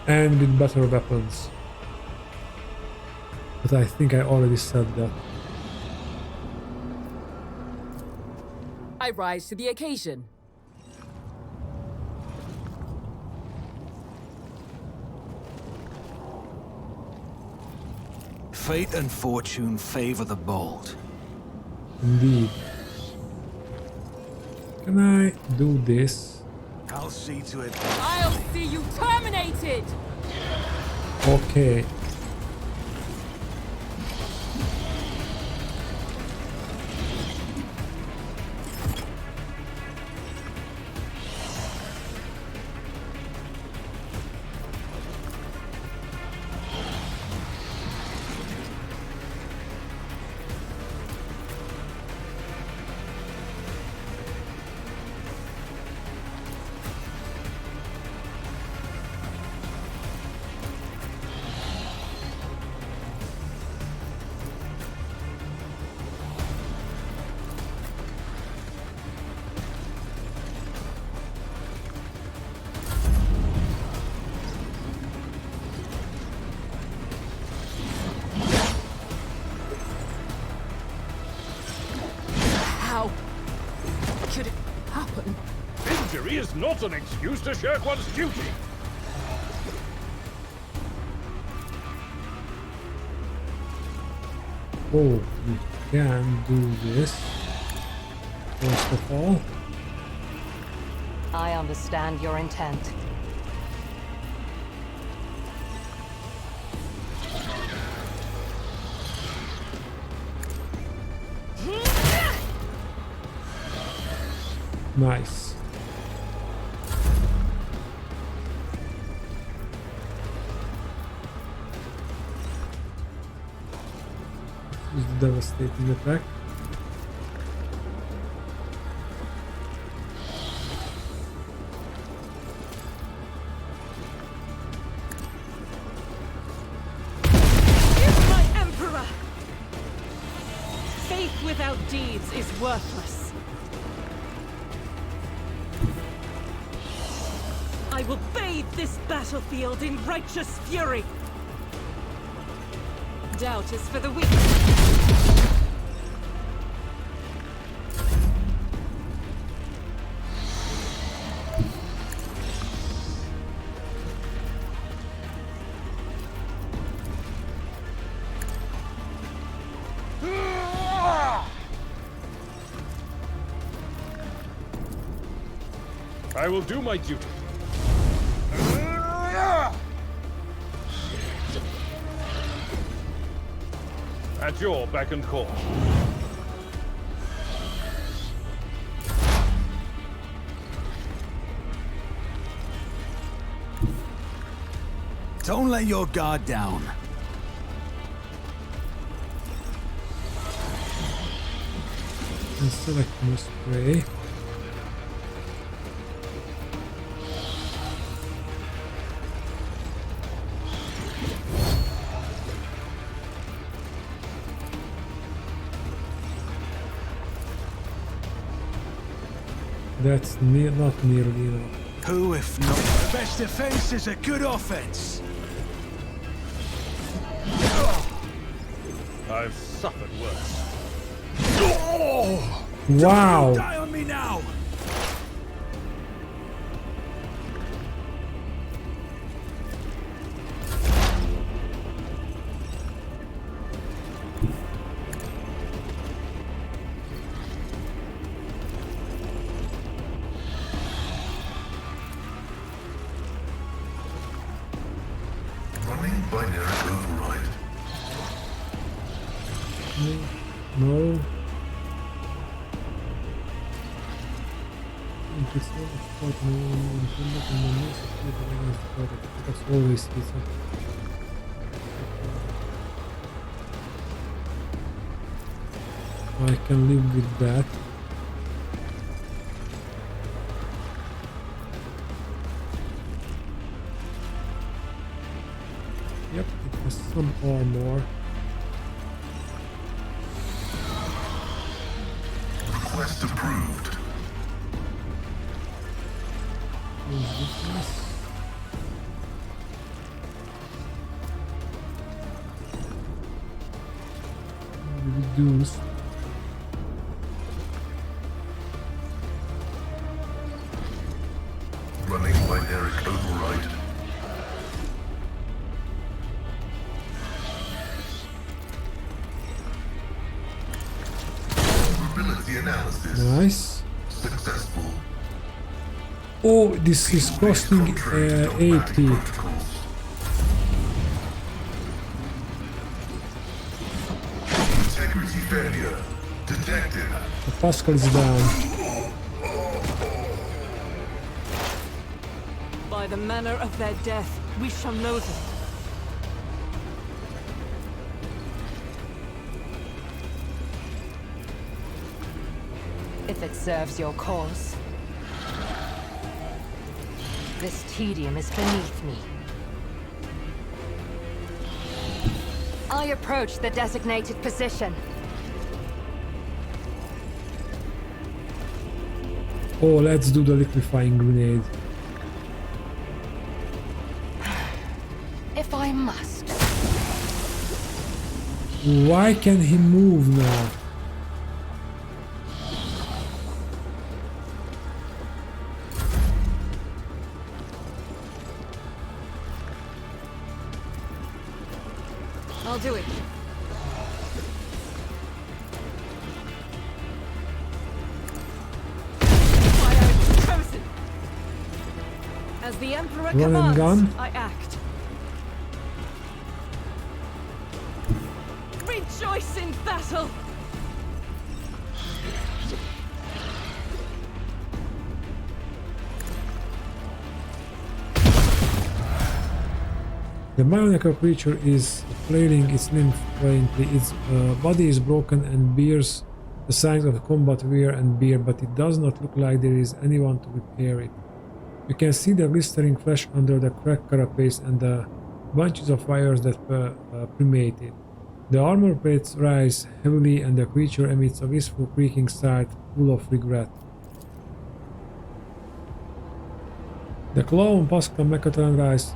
And with better weapons. But I think I already said that. I rise to the occasion. Fate and fortune favor the bold. Indeed. Can I do this? I'll see to it. I'll see you terminated! Okay. How could it happen? Injury is not an excuse to shirk one's duty. Oh, we can do this. First of all. I understand your intent. Nice. Use the devastating attack. Is my emperor! Faith without deeds is worthless. I will bathe this battlefield in righteous fury. Doubt is for the weak. I will do my duty. At your beck and call. Don't let your guard down. And select my spray. That's not nearly enough. Who, if not the best defense, is a good offense? I've suffered worse. Wow! Die on me now! Running binary override. No. inflicts so much hurt in combat and the most effective against the target. That's always easy. I can live with that. Yep, it has some armor. Request approved. Reduce. Running binary override. Vulnerability analysis Nice. successful. Oh, this is costing 80. Protocols. Integrity failure detected. The Pascal is down. By the manner of their death, we shall know them. If it serves your cause. This tedium is beneath me. I approach the designated position. Oh, let's do the liquefying grenade. If I must. Why can he move now? I'll do it. I am chosen. As the Emperor Run and commands, gun. I act. Rejoice in battle! The bionicle creature is flailing its limbs violently. Its body is broken and bears the signs of combat wear and bear, but it does not look like there is anyone to repair it. You can see the glistering flesh under the cracked carapace and the bunches of wires that cremate it. The armor plates rise heavily and the creature emits a wistful creaking sigh full of regret. The claw on Pascal Mechatron rise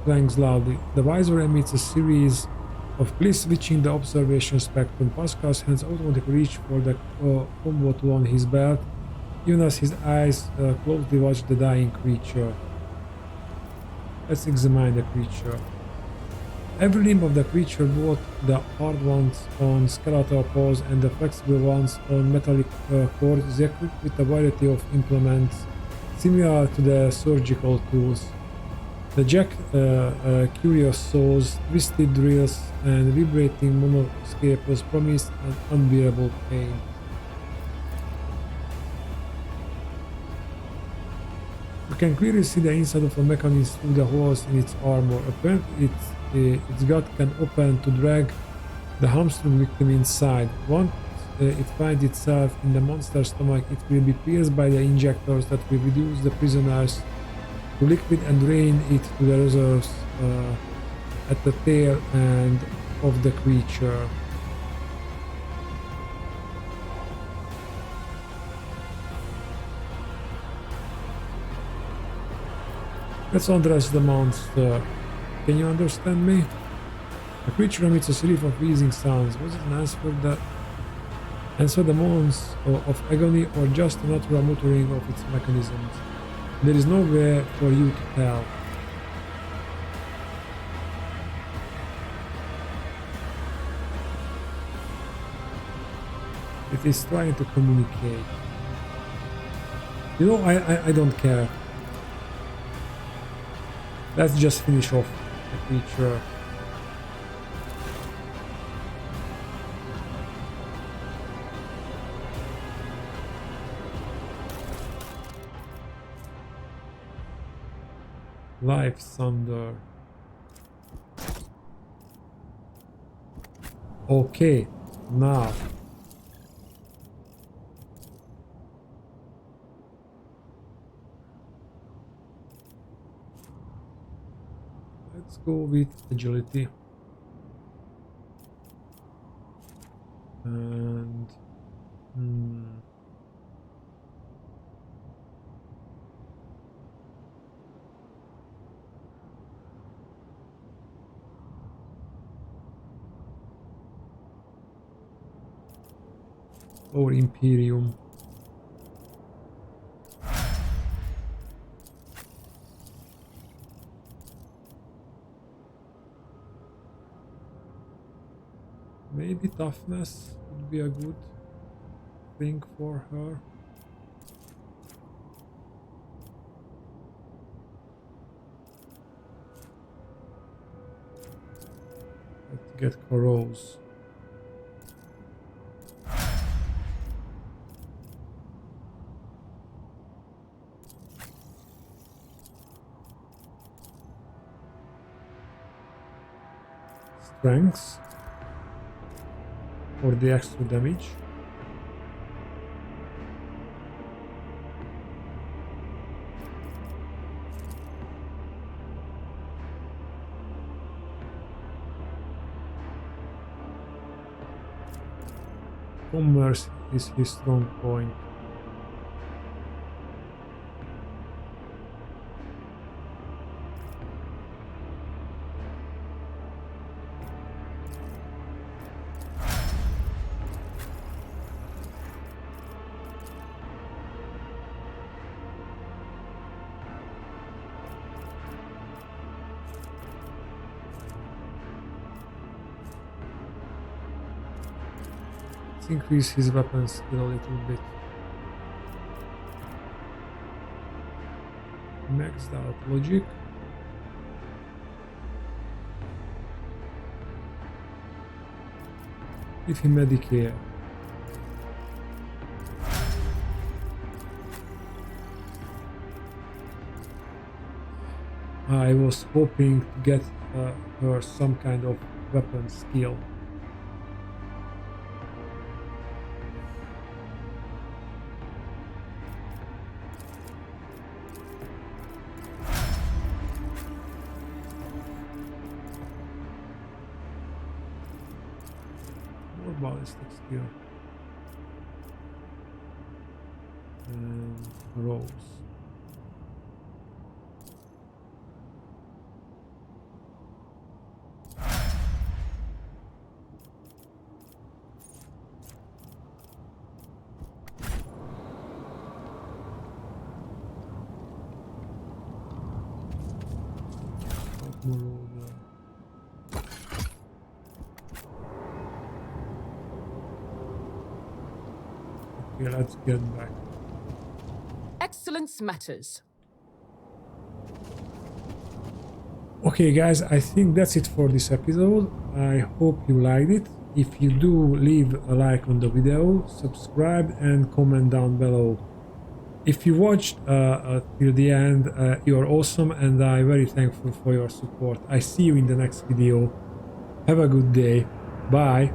clangs loudly. The visor emits a series of clicks switching the observation spectrum. Pascal's hands automatically reach for the combo tool on his belt, even as his eyes closely watch the dying creature. Let's examine the creature. Every limb of the creature, both the hard ones on skeletal paws and the flexible ones on metallic cords, is equipped with a variety of implements similar to the surgical tools. The jacked curious saws, twisted drills, and vibrating monoscapers promise an unbearable pain. You can clearly see the inside of a mechanism through the holes in its armor. Apparently its gut can open to drag the hamstrung victim inside. Once it finds itself in the monster's stomach, it will be pierced by the injectors that will reduce the prisoners to liquid and drain it to the reserves at the tail end of the creature. Let's undress the monster. Can you understand me? The creature emits a series of wheezing sounds. Was it an answer the moans of agony or just a natural muttering of its mechanisms? There is no way for you to tell. It is trying to communicate. You know, I don't care. Let's just finish off the creature. Life Thunder. Okay, now let's go with agility and or Imperium. Maybe toughness would be a good thing for her. Let's get Corrose. Strengths for the extra damage. Commerce is his strong point. Let's increase his weapon skill a little bit. Maxed out logic. Give him Medicare. I was hoping to get her some kind of weapon skill. More ballistic skill. And Rose. Moreover. Okay, let's get back. Excellence matters. Okay guys, I think that's it for this episode. I hope you liked it. If you do, leave a like on the video, subscribe and comment down below. If you watched till the end, you're awesome and I'm very thankful for your support. I see you in the next video. Have a good day. Bye.